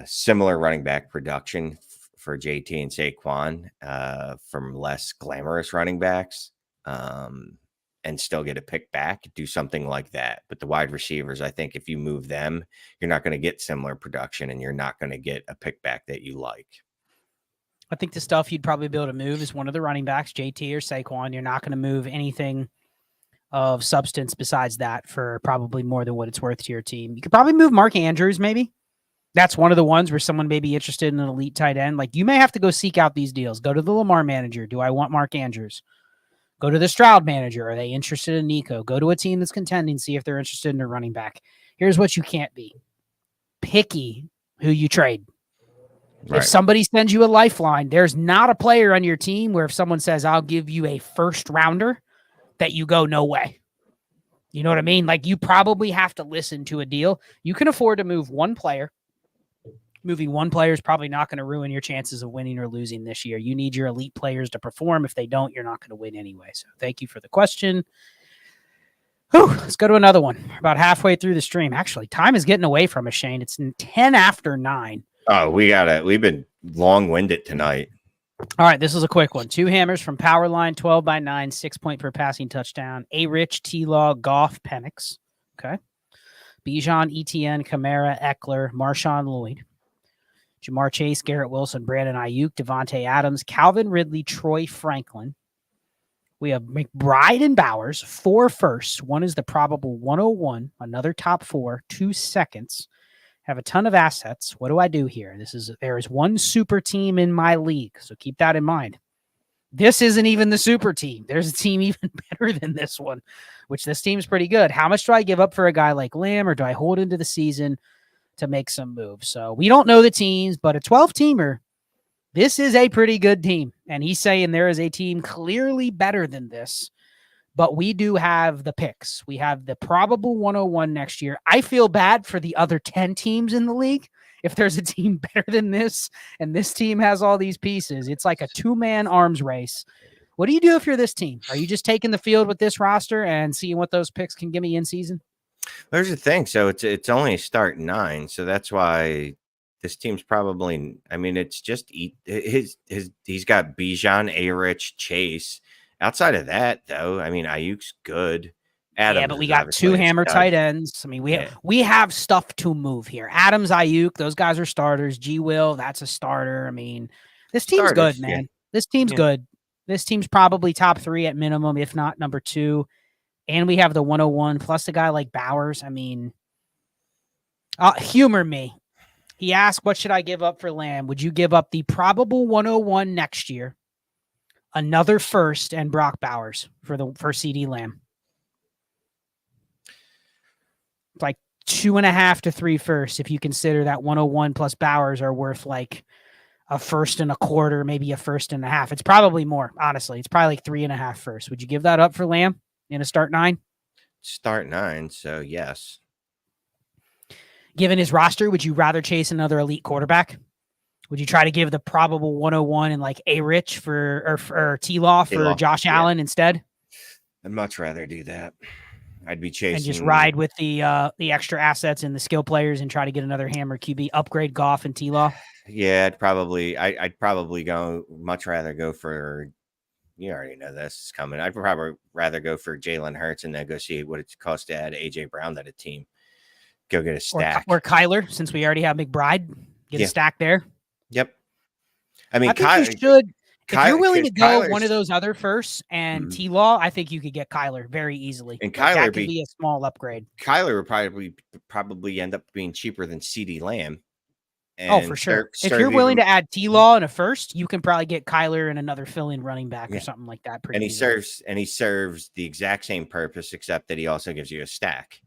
similar running back production for JT and Saquon from less glamorous running backs and still get a pick back, do something like that. But the wide receivers, I think if you move them, you're not going to get similar production and you're not going to get a pick back that you like. I think the stuff you'd probably be able to move is one of the running backs, JT or Saquon. You're not going to move anything of substance besides that for probably more than what it's worth to your team. You could probably move Mark Andrews, maybe. That's one of the ones where someone may be interested in an elite tight end. Like, you may have to go seek out these deals. Go to the Lamar manager. Do I want Mark Andrews? Go to the Stroud manager. Are they interested in Nico? Go to a team that's contending, see if they're interested in a running back. Here's what you can't be. Picky who you trade. Right. If somebody sends you a lifeline, there's not a player on your team where if someone says, I'll give you a first rounder, that you go, no way. You know what I mean? Like, you probably have to listen to a deal. You can afford to move one player. Moving one player is probably not going to ruin your chances of winning or losing this year. You need your elite players to perform. If they don't, you're not going to win anyway. So thank you for the question. Whew, let's go to another one. We're about halfway through the stream. Actually, time is getting away from us, Shane. It's 10 after 9. Oh, we've been long-winded tonight. All right, this is a quick one. 2 hammers from Powerline, 12 by 9, 6 point per passing touchdown. A-Rich, T-Law, Goff, Penix. Okay. Bijan, Etienne, Kamara, Eckler, Marshawn Lloyd. Jamar Chase, Garrett Wilson, Brandon Ayuk, Devontae Adams, Calvin Ridley, Troy Franklin. We have McBride and Bowers, 4 firsts. One is the probable 101, another top 4, 2 seconds. Have a ton of assets. What do I do here? There is one super team in my league, so keep that in mind. This isn't even the super team. There's a team even better than this one, which this team's pretty good. How much do I give up for a guy like Lamb, or do I hold into the season to make some moves? So we don't know the teams, but a 12-teamer This is a pretty good team. And he's saying there is a team clearly better than this. But we do have the picks. We have the probable 101 next year. I feel bad for the other 10 teams in the league. If there's a team better than this, and this team has all these pieces, it's like a 2-man arms race. What do you do if you're this team? Are you just taking the field with this roster and seeing what those picks can give me in season? There's the thing. So it's only start 9. So that's why this team's probably, I mean, it's just he's got Bijan, A-Rich, Chase. Outside of that, though, I mean, Ayuk's good. Adams, yeah, but we got 2 hammer tight ends. I mean, we have stuff to move here. Adams, Ayuk, those guys are starters. G. Will, that's a starter. I mean, this team's good, man. Yeah. This team's good. This team's probably top 3 at minimum, if not number 2. And we have the 101 plus a guy like Bowers. I mean, humor me. He asked, what should I give up for Lamb? Would you give up the probable 101 next year, another first, and Brock Bowers for CeeDee Lamb? Like 2.5 to 3 firsts, if you consider that 101 plus Bowers are worth like a first and a quarter, maybe a first and a half. It's probably more, honestly. It's probably like 3.5 firsts. Would you give that up for Lamb in a start 9? Start 9, so yes. Given his roster, would you rather chase another elite quarterback? Would you try to give the probable 101 and like A-Rich or T-Law for Josh Allen instead? I'd much rather do that. I'd be chasing and just ride with the extra assets and the skill players and try to get another hammer QB, upgrade Goff and T-Law. Yeah, I'd probably go much rather go for, you already know this is coming. I'd probably rather go for Jalen Hurts and then go see what it costs to add AJ Brown to the team. Go get a stack. Or Kyler, since we already have McBride. Get a stack there. Yep. I mean, I think you should. If you're willing to go one of those other firsts and T-Law, I think you could get Kyler very easily. And Kyler could be a small upgrade. Kyler would probably end up being cheaper than CeeDee Lamb. For sure. If you're willing to add T-Law in a first, you can probably get Kyler and another fill-in running back or something like that. And he serves the exact same purpose, except that he also gives you a stack.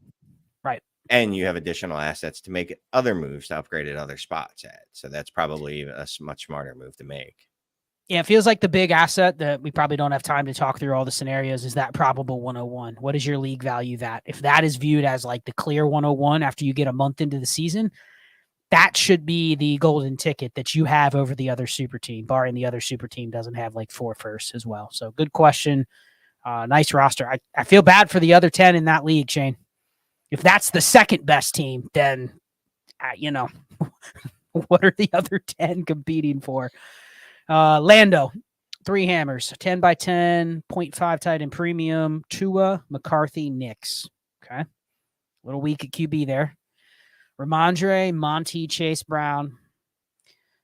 Right. And you have additional assets to make other moves to upgrade at other spots at. So that's probably a much smarter move to make. Yeah, it feels like the big asset that we probably don't have time to talk through all the scenarios is that probable 101. What is your league value that? If that is viewed as like the clear 101 after you get a month into the season, that should be the golden ticket that you have over the other super team, barring the other super team doesn't have like 4 firsts as well. So good question. Nice roster. I feel bad for the other 10 in that league, Shane. If that's the second best team, then, what are the other 10 competing for? Lando, 3 hammers, 10 by 10, 0.5 tight end premium, Tua, McCarthy, Knicks. Okay. A little weak at QB there. Ramondre, Monty, Chase Brown.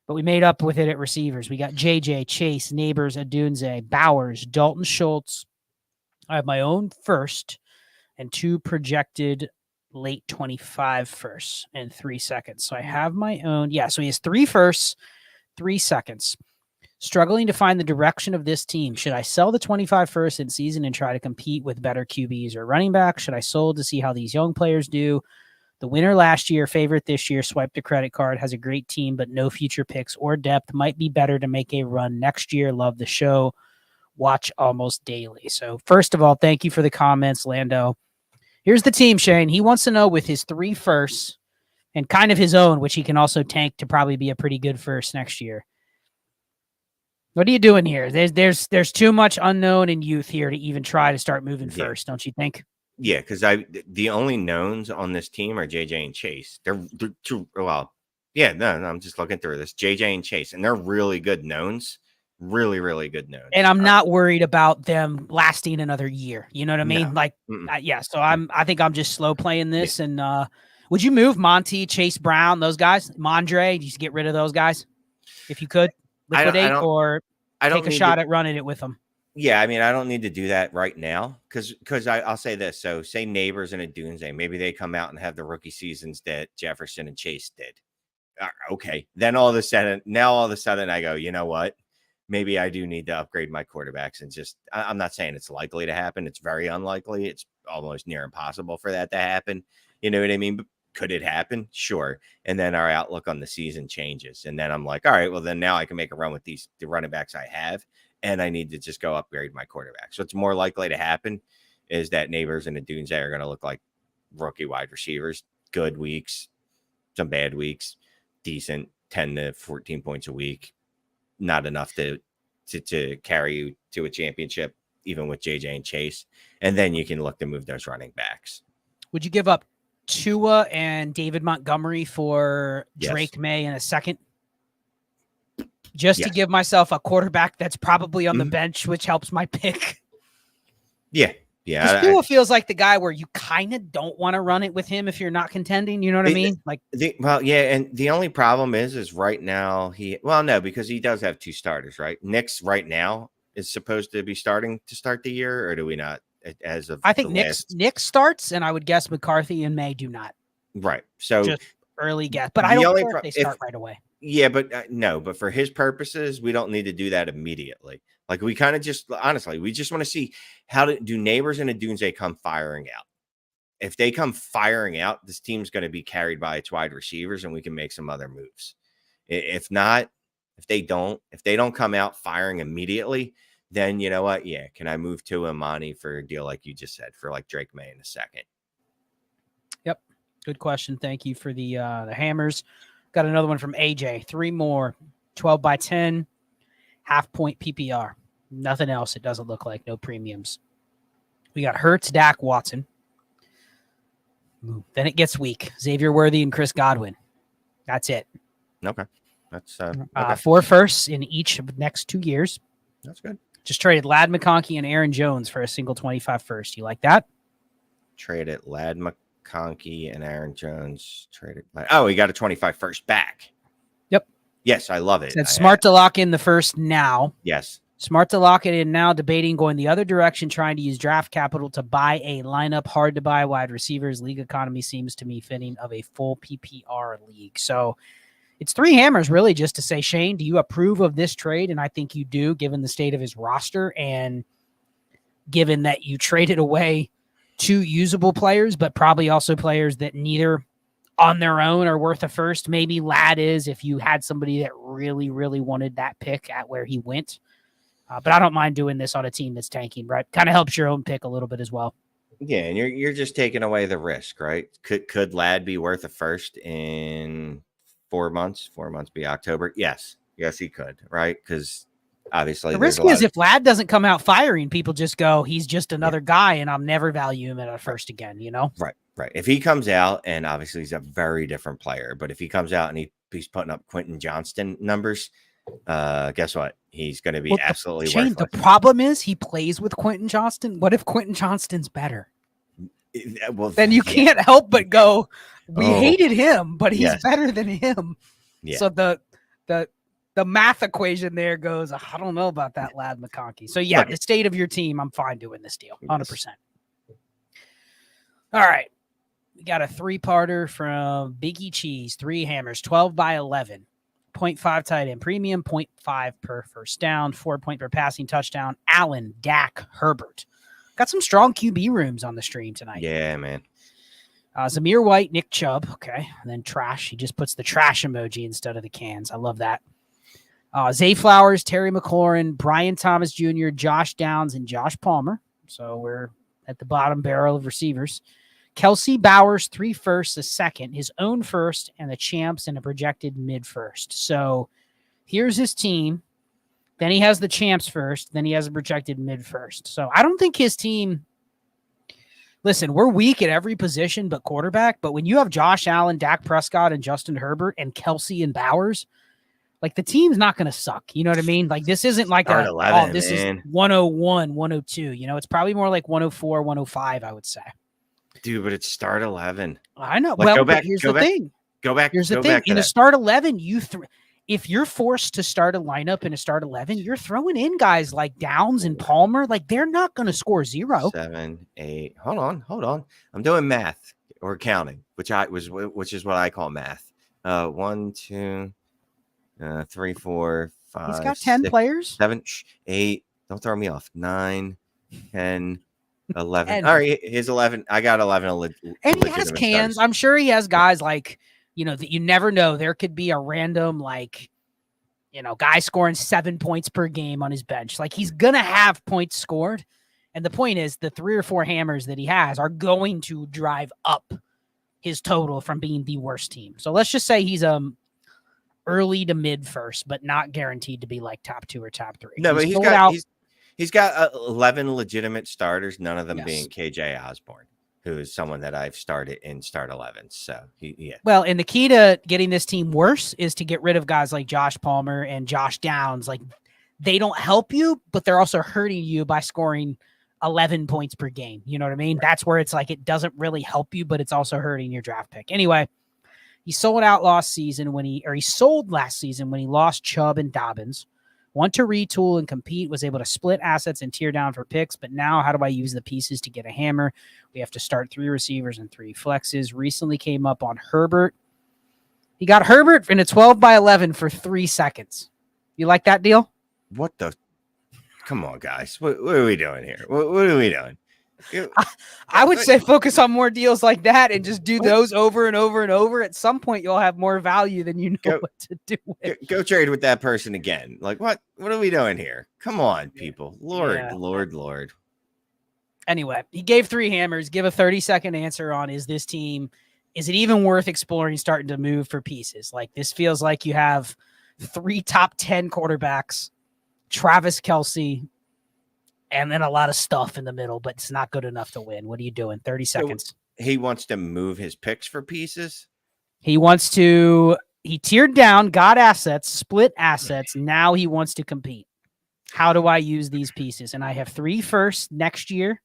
But we made up with it at receivers. We got JJ, Chase, Neighbors, Adunze, Bowers, Dalton Schultz. I have my own first and 2 projected late 25 firsts and 3 seconds. So I have my own. Yeah, so he has 3 firsts, 3 seconds. Struggling to find the direction of this team. Should I sell the 25 first in season and try to compete with better QBs or running backs? Should I sold to see how these young players do? The winner last year, favorite this year, swiped a credit card, has a great team, but no future picks or depth. Might be better to make a run next year. Love the show. Watch almost daily. So first of all, thank you for the comments, Lando. Here's the team, Shane. He wants to know with his 3 firsts and kind of his own, which he can also tank to probably be a pretty good first next year. What are you doing here? There's too much unknown in youth here to even try to start moving first, don't you think? Yeah, because the only knowns on this team are JJ and Chase. They're too well. Yeah, no, I'm just looking through this. JJ and Chase, and they're really good knowns. Really, really good knowns. And I'm not worried about them lasting another year. You know what I mean? No. So I think I'm just slow playing this. Yeah. And would you move Monty, Chase Brown, those guys? Mondre, just get rid of those guys if you could liquidate or take a shot at running it with them. Yeah, I mean, I don't need to do that right now because I'll say this. So say Neighbors and Adunze, maybe they come out and have the rookie seasons that Jefferson and Chase did. Okay. Then all of a sudden I go, you know what? Maybe I do need to upgrade my quarterbacks and I'm not saying it's likely to happen. It's very unlikely. It's almost near impossible for that to happen. You know what I mean? Could it happen? Sure. And then our outlook on the season changes. And then I'm like, all right, well, then now I can make a run with the running backs I have. And I need to just go upgrade my quarterback. So it's more likely to happen is that Neighbors and the Dunes are going to look like rookie wide receivers. Good weeks, some bad weeks, decent 10 to 14 points a week. Not enough to carry you to a championship, even with JJ and Chase. And then you can look to move those running backs. Would you give up Tua and David Montgomery for Drake May in a second? Just to give myself a quarterback that's probably on the bench, which helps my pick. Yeah. Because Tua feels like the guy where you kind of don't want to run it with him if you're not contending. You know what I mean? Like, and the only problem is right now because he does have 2 starters, right? Nick's right now is supposed to be starting to start the year, or do we not? As of I think Nick starts, and I would guess McCarthy and May do not. Right. So just early guess, but I don't care if they start right away. Yeah, but no, but for his purposes, we don't need to do that immediately. Like we kind of just honestly, we just want to see how do Neighbors and Adunze come firing out. If they come firing out, this team's going to be carried by its wide receivers, and we can make some other moves. If not, if they don't come out firing immediately, then you know what? Yeah, can I move to Imani for a deal like you just said for like Drake May in a second? Yep, good question. Thank you for the hammers. Got another one from AJ. 3 more, 12 by 10, half point PPR. Nothing else. It doesn't look like. No premiums. We got Hurts, Dak, Watson. Then it gets weak. Xavier Worthy and Chris Godwin. That's it. Okay. That's okay. 4 firsts in each of the next 2 years. That's good. Just traded Ladd McConkey and Aaron Jones for a single 25 first. You like that? Traded Ladd McConkey and Aaron Jones. He got a 25 first back. Yep. Yes, I love it. It's smart to lock in the first now. Yes. Smart to lock it in now, debating going the other direction, trying to use draft capital to buy a lineup. Hard to buy wide receivers. League economy seems to me fitting of a full PPR league. So it's 3 hammers, really, just to say, Shane, do you approve of this trade? And I think you do, given the state of his roster and given that you traded away 2 usable players, but probably also players that neither on their own are worth a first. Maybe Ladd is if you had somebody that really, really wanted that pick at where he went. But I don't mind doing this on a team that's tanking, right? Kind of helps your own pick a little bit as well. Yeah, and you're just taking away the risk, right? Could Ladd be worth a first in 4 months? 4 months be October? Yes, he could, right? Because obviously the risk is if Ladd doesn't come out firing, people just go, he's just another guy, and I'll never value him at a first again, you know? Right. If he comes out, and obviously he's a very different player, but if he comes out and he's putting up Quentin Johnston numbers, guess what? He's going to be absolutely worthless. The problem is he plays with Quentin Johnston. What if Quentin Johnston's better? Well, then you can't help but go, we hated him, but he's better than him. Yeah. So the math equation there goes, I don't know about that Ladd McConkey. So the state of your team, I'm fine doing this deal. 100%. All right. We got a 3-parter from Biggie Cheese, 3 hammers, 12 by 11. 0.5 tight end premium, 0.5 per first down, 4 point per passing touchdown. Allen, Dak, Herbert. Got some strong QB rooms on the stream tonight. Yeah, man. Zamir White, Nick Chubb. Okay. And then trash. He just puts the trash emoji instead of the cans. I love that. Zay Flowers, Terry McLaurin, Brian Thomas Jr., Josh Downs, and Josh Palmer. So we're at the bottom barrel of receivers. Kelsey Bowers, 3 firsts, a second, his own first, and the champs and a projected mid-first. So here's his team. Then he has the champs first. Then he has a projected mid-first. So I don't think his team – listen, we're weak at every position but quarterback. But when you have Josh Allen, Dak Prescott, and Justin Herbert, and Kelsey and Bowers, like the team's not going to suck. You know what I mean? Like this isn't like this is 101, 102. You know, it's probably more like 104, 105, I would say. Dude, but it's start 11. I know. Like, but here's the thing. Here's the thing. In a start 11, if you're forced to start a lineup in a start 11, you're throwing in guys like Downs and Palmer. Like they're not going to score 0. 7, 8. Hold on. I'm doing math or counting, which is what I call math. 1, 2, 3, 4, 5. He's got 10 players. 7, 8. Don't throw me off. 9, 10. 11. And All right, his 11. I got 11 and he has legitimate cans. starters. I'm sure he has guys like, that you never know. There could be a random, like, guy scoring 7 points per game on his bench. Like, he's going to have points scored. And the point is, the 3 or 4 hammers that he has are going to drive up his total from being the worst team. So let's just say he's early to mid first, but not guaranteed to be like top 2 or top 3. No, but he's got 11 legitimate starters, none of them being KJ Osborne, who is someone that I've started in start 11. So yeah. Well, and the key to getting this team worse is to get rid of guys like Josh Palmer and Josh Downs. Like, they don't help you, but they're also hurting you by scoring 11 points per game. You know what I mean? Right. That's where it's like, it doesn't really help you, but it's also hurting your draft pick. Anyway, he sold out last season he sold last season when he lost Chubb and Dobbins. Want to retool and compete, was able to split assets and tear down for picks, but now how do I use the pieces to get a hammer? We have to start 3 receivers and 3 flexes. Recently came up on Herbert. He got Herbert in a 12 by 11 for 3 seconds. You like that deal? What the? Come on, guys. What are we doing here? What are we doing? I would say focus on more deals like that and just do those over and over and over. At some point, you'll have more value than you know what to do with. Go trade with that person again. Like, what are we doing here? Come on, people. Lord. Anyway, he gave 3 hammers. Give a 30-second answer on, is it even worth exploring starting to move for pieces? Like, this feels like you have 3 top 10 quarterbacks, Travis Kelce, and then a lot of stuff in the middle, but it's not good enough to win. What are you doing? 30 seconds. So he wants to move his picks for pieces? He tiered down, got assets, split assets. Now he wants to compete. How do I use these pieces? And I have 3 firsts next year,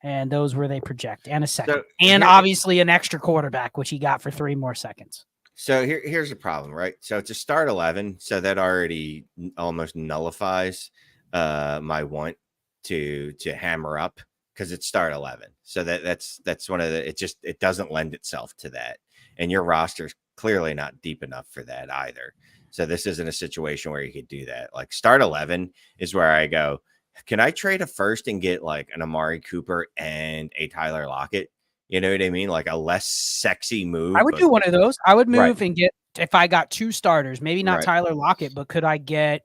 and those where they project, and a second. So and obviously an extra quarterback, which he got for 3 more seconds. So here's the problem, right? So it's a start 11, so that already almost nullifies my want to hammer up, because it's start 11. So that's one of the, it doesn't lend itself to that. And your roster's clearly not deep enough for that either. So this isn't a situation where you could do that. Like, start 11 is where I go, can I trade a first and get like an Amari Cooper and a Tyler Lockett? You know what I mean? Like a less sexy move. I would do one of those. I would move and get, if I got 2 starters, maybe not Tyler Lockett, but could I get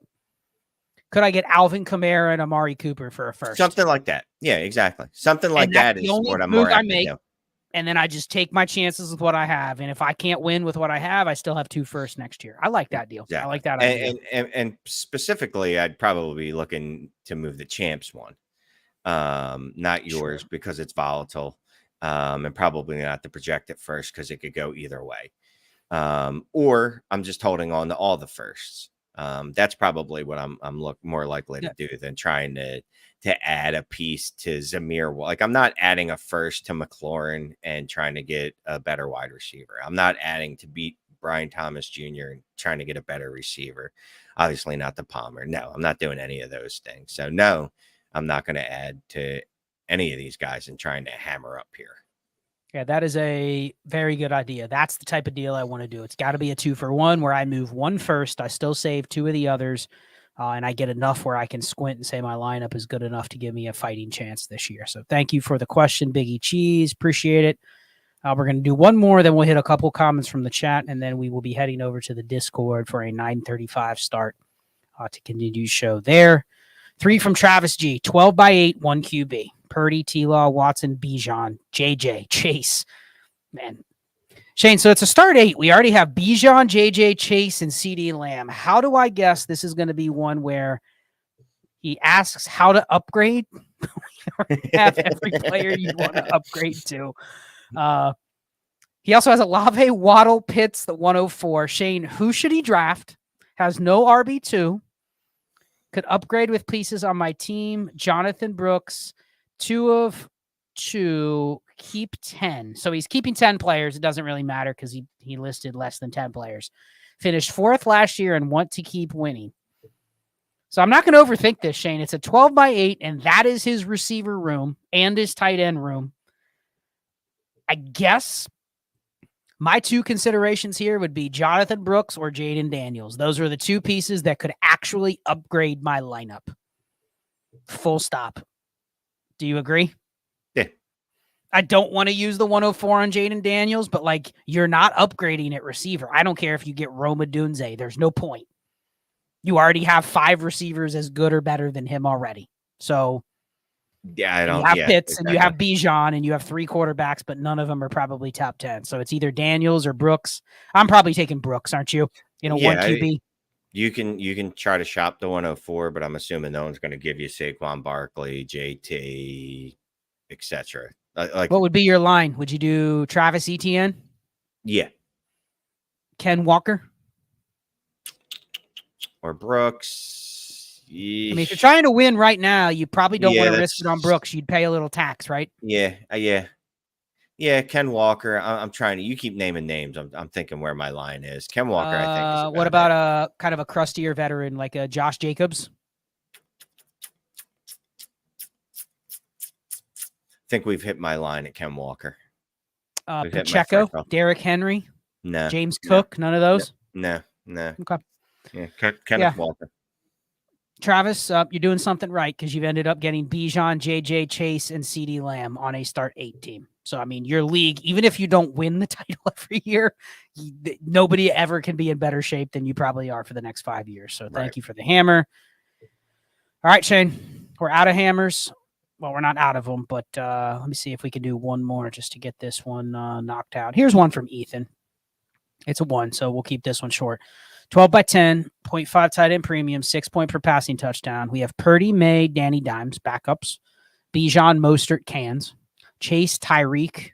Alvin Kamara and Amari Cooper for a first? Something like that. Yeah, exactly. Something like that is what I'm more apt to do. And then I just take my chances with what I have. And if I can't win with what I have, I still have 2 firsts next year. I like that deal. Exactly. I like that idea. And specifically, I'd probably be looking to move the champs one, not yours, because it's volatile, and probably not the projected first, because it could go either way. Or I'm just holding on to all the firsts. That's probably what I'm more likely to do than trying to add a piece to Zamir. Like, I'm not adding a first to McLaurin and trying to get a better wide receiver. I'm not adding to beat Brian Thomas Jr. and trying to get a better receiver. Obviously not the Palmer. No, I'm not doing any of those things. So no, I'm not going to add to any of these guys and trying to hammer up here. Yeah, that is a very good idea. That's the type of deal I want to do. It's got to be a 2-for-1 where I move 1 first. I still save 2 of the others, and I get enough where I can squint and say my lineup is good enough to give me a fighting chance this year. So thank you for the question, Biggie Cheese. Appreciate it. We're going to do one more, then we'll hit a couple comments from the chat, and then we will be heading over to the Discord for a 9:35 start to continue the show there. 3 from Travis G. 12 by 8, 1 QB. Purdy, T-Law, Watson, Bijan, JJ, Chase. Man. Shane, so it's a start 8. We already have Bijan, JJ, Chase, and CD Lamb. How do I guess this is going to be one where he asks how to upgrade? Have every player you want to upgrade to. He also has Olave, Waddle, Pitts, the 104. Shane, who should he draft? Has no RB2. Could upgrade with pieces on my team. Jonathan Brooks, 2 of 2, keep 10. So he's keeping 10 players. It doesn't really matter because he listed less than 10 players. Finished 4th last year and want to keep winning. So I'm not going to overthink this, Shane. It's a 12 by 8, and that is his receiver room and his tight end room. I guess my 2 considerations here would be Jonathan Brooks or Jaden Daniels. Those are the 2 pieces that could actually upgrade my lineup. Full stop. Do you agree? I don't want to use the 104 on Jaden Daniels, but like you're not upgrading at receiver. I don't care if you get Roma Dunze. There's no point. You already have 5 receivers as good or better than him already. So yeah, I don't. You have Yeah, Pitts exactly. and you have Bijan and you have 3 quarterbacks, but none of them are probably top 10. So it's either Daniels or Brooks. I'm probably taking Brooks, aren't you? One QB. You can try to shop the 104, but I'm assuming no one's going to give you Saquon Barkley, JT, etc. Like, what would be your line? Would you do Travis Etienne? Yeah. Ken Walker? Or Brooks? I mean, if you're trying to win right now, you probably don't want to risk it on Brooks. You'd pay a little tax, right? Yeah. Ken Walker. I'm trying to. You keep naming names. I'm thinking where my line is. Ken Walker. I think. What about a kind of a crustier veteran like a Josh Jacobs? I think we've hit my line at Ken Walker. Pacheco, Derrick Henry, no, James Cook, none of those. No. Okay. Yeah, Kenneth Walker. Travis, you're doing something right because you've ended up getting Bijan, JJ, Chase, and CeeDee Lamb on a start 8 team. So, I mean, your league, even if you don't win the title every year, nobody ever can be in better shape than you probably are for the next 5 years. So thank you for the hammer. All right, Shane, we're out of hammers. Well, we're not out of them, but let me see if we can do one more just to get this one knocked out. Here's one from Ethan. It's a 1, so we'll keep this one short. 12 by 10, 0.5 tight end premium, 6 point per passing touchdown. We have Purdy, May, Danny Dimes, backups. Bijan, Mostert, cans. Chase, Tyreek,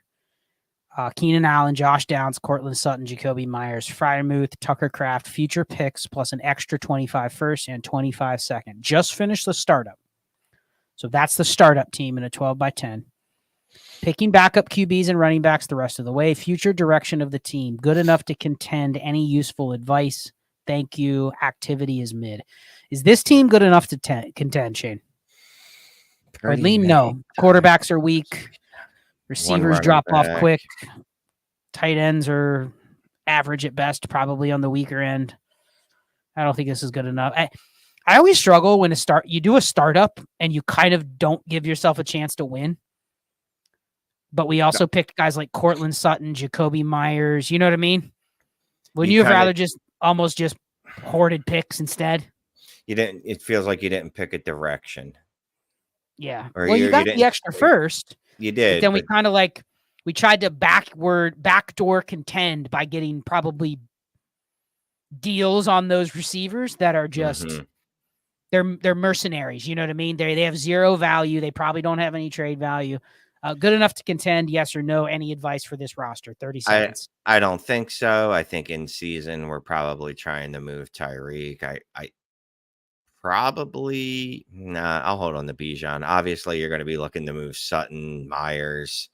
Keenan Allen, Josh Downs, Cortland Sutton, Jacoby Myers, Freiermuth, Tucker Kraft, future picks, plus an extra 25 first and 25 second. Just finished the startup. So that's the startup team in a 12 by 10. Picking backup QBs and running backs the rest of the way. Future direction of the team. Good enough to contend. Any useful advice? Thank you. Activity is mid. Is this team good enough to contend, Shane? I'd lean no. Quarterbacks are weak. Receivers drop off quick. Tight ends are average at best, probably on the weaker end. I don't think this is good enough. I always struggle when you do a startup and you kind of don't give yourself a chance to win. But we also picked guys like Cortland Sutton, Jacoby Myers. You know what I mean? Wouldn't you have rather just hoarded picks instead? You didn't. It feels like you didn't pick a direction. Yeah. Well, you got the extra first. You did. But then we kind of we tried to backdoor contend by getting probably deals on those receivers that are just they're mercenaries. You know what I mean? They have zero value. They probably don't have any trade value. Good enough to contend, yes or no? Any advice for this roster? 30 seconds. I don't think so. I think in season we're probably trying to move Tyreek. I probably I'll hold on to Bijan. Obviously, you're going to be looking to move Sutton, Myers.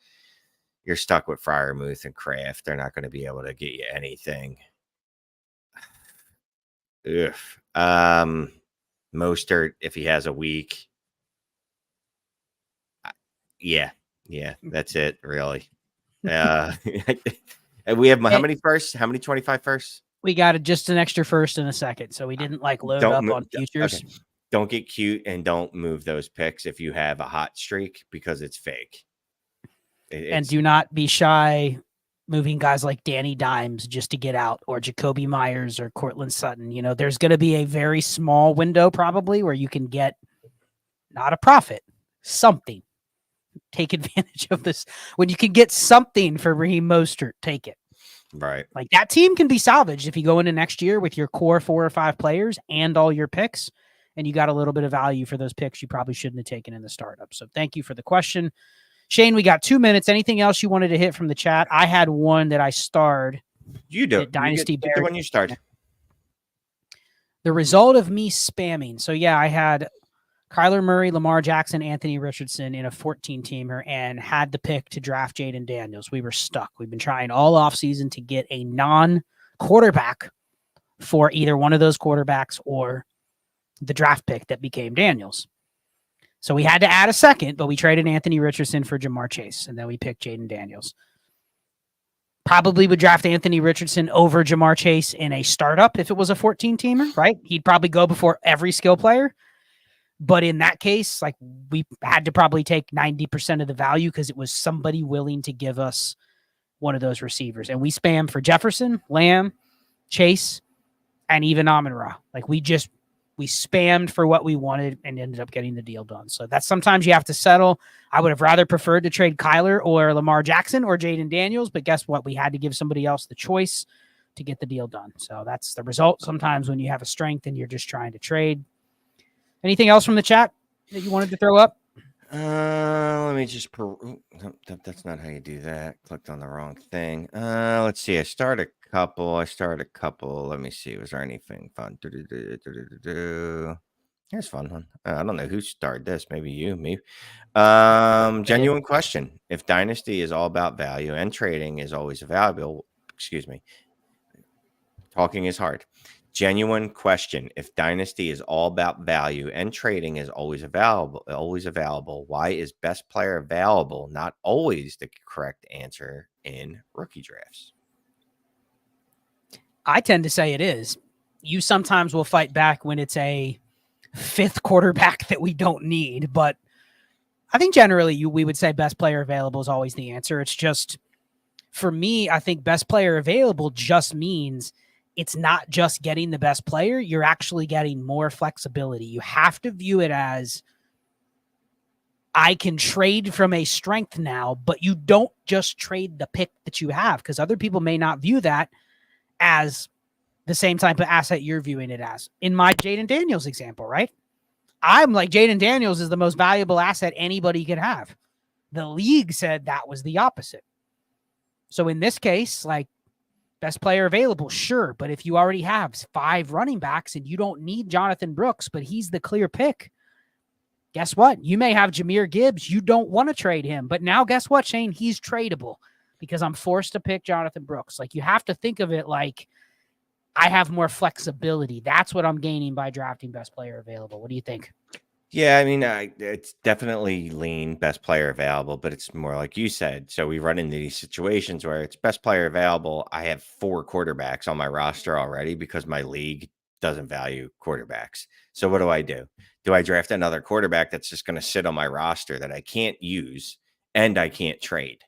You're stuck with Freiermuth and Kraft. They're not going to be able to get you anything. Mostert, if he has a week. Yeah, that's it, really. We have how many firsts? How many 25 firsts? We got just an extra first and a second, so we didn't load up on futures. Okay. Don't get cute and don't move those picks if you have a hot streak because it's fake. And do not be shy moving guys like Danny Dimes just to get out, or Jacoby Myers or Cortland Sutton. You know, there's going to be a very small window probably where you can get not a profit, something. Take advantage of this. When you can get something for Raheem Mostert, take it. Right. Like that team can be salvaged if you go into next year with your core 4 or 5 players and all your picks, and you got a little bit of value for those picks you probably shouldn't have taken in the startup. So thank you for the question. Shane, we got 2 minutes. Anything else you wanted to hit from the chat? I had one that I starred. You do. Dynasty get the one you started. The result of me spamming. So yeah, I had Kyler Murray, Lamar Jackson, Anthony Richardson in a 14-teamer and had the pick to draft Jaden Daniels. We were stuck. We've been trying all offseason to get a non-quarterback for either one of those quarterbacks or the draft pick that became Daniels. So we had to add a second, but we traded Anthony Richardson for Jamar Chase, and then we picked Jaden Daniels. Probably would draft Anthony Richardson over Jamar Chase in a startup if it was a 14-teamer, right? He'd probably go before every skill player. But in that case, like, we had to probably take 90% of the value because it was somebody willing to give us one of those receivers. And we spam for Jefferson, Lamb, Chase, and even Amon-Ra. Like, we spammed for what we wanted and ended up getting the deal done. So that's sometimes you have to settle. I would have rather preferred to trade Kyler or Lamar Jackson or Jaden Daniels, but guess what? We had to give somebody else the choice to get the deal done. So that's the result sometimes when you have a strength and you're just trying to trade. Anything else from the chat that you wanted to throw up? Let me just that's not how you do that. Clicked on the wrong thing. Let's see. I started a couple. Let me see. Was there anything fun? Here's a fun one. I don't know who started this. Maybe you, me. Genuine question. If Dynasty is all about value and trading is always valuable, talking is hard. Genuine question. If Dynasty is all about value and trading is always available, why is best player available not always the correct answer in rookie drafts? I tend to say it is. You sometimes will fight back when it's a fifth quarterback that we don't need, but I think generally we would say best player available is always the answer. It's just, for me, I think best player available just means it's not just getting the best player. You're actually getting more flexibility. You have to view it as, I can trade from a strength now, but you don't just trade the pick that you have, because other people may not view that as the same type of asset you're viewing it as. In my Jaden Daniels example, right? I'm like, Jaden Daniels is the most valuable asset anybody could have. The league said that was the opposite. So in this case, like, best player available, sure. But if you already have 5 running backs and you don't need Jonathan Brooks, but he's the clear pick, guess what? You may have Jahmyr Gibbs. You don't want to trade him. But now guess what, Shane? He's tradable because I'm forced to pick Jonathan Brooks. Like, you have to think of it like, I have more flexibility. That's what I'm gaining by drafting best player available. What do you think? Yeah, I mean, it's definitely lean best player available, but it's more like you said. So we run into these situations where it's best player available. I have 4 quarterbacks on my roster already because my league doesn't value quarterbacks. So what do? Do I draft another quarterback that's just going to sit on my roster that I can't use and I can't trade?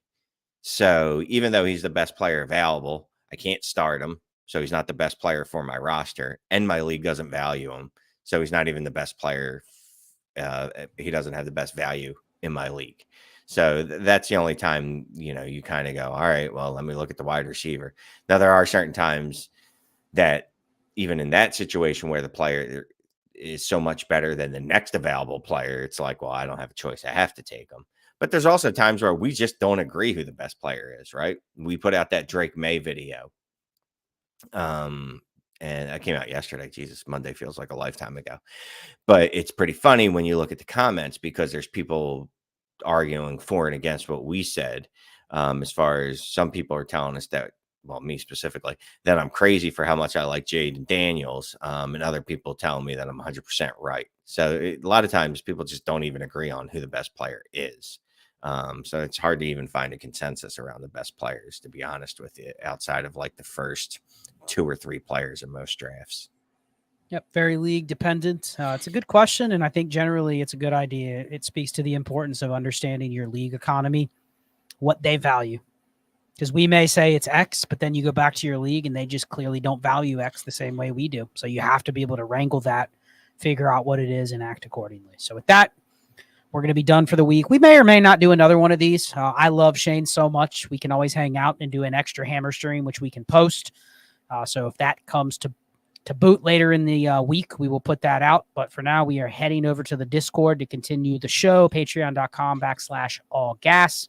So even though he's the best player available, I can't start him. So he's not the best player for my roster, and my league doesn't value him. So he's not even the best player. He doesn't have the best value in my league. So that's the only time, you kind of go, all right, well, let me look at the wide receiver. Now, there are certain times that even in that situation where the player is so much better than the next available player, it's like, well, I don't have a choice. I have to take him. But there's also times where we just don't agree who the best player is, right? We put out that Drake May video. And that came out yesterday. Jesus, Monday feels like a lifetime ago. But it's pretty funny when you look at the comments because there's people arguing for and against what we said. As far as some people are telling us that, well, me specifically, that I'm crazy for how much I like Jaden Daniels, and other people telling me that I'm 100% right. So a lot of times people just don't even agree on who the best player is. So it's hard to even find a consensus around the best players, to be honest with you, outside of like the first 2 or 3 players in most drafts. Yep, very league dependent. It's a good question, and I think generally it's a good idea. It speaks to the importance of understanding your league economy, what they value. Because we may say it's X, but then you go back to your league and they just clearly don't value X the same way we do. So you have to be able to wrangle that, figure out what it is, and act accordingly. So with that, we're going to be done for the week. We may or may not do another one of these. I love Shane so much. We can always hang out and do an extra hammer stream, which we can post. So if that comes to boot later in the week, we will put that out. But for now, we are heading over to the Discord to continue the show, patreon.com/allgas.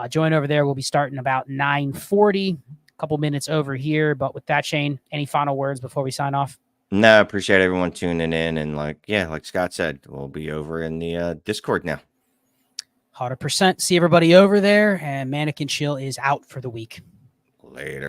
Join over there. We'll be starting about 9:40, a couple minutes over here. But with that, Shane, any final words before we sign off? No, appreciate everyone tuning in. And like Scott said, we'll be over in the Discord now. 100%. See everybody over there. And Manic Chill is out for the week. Later.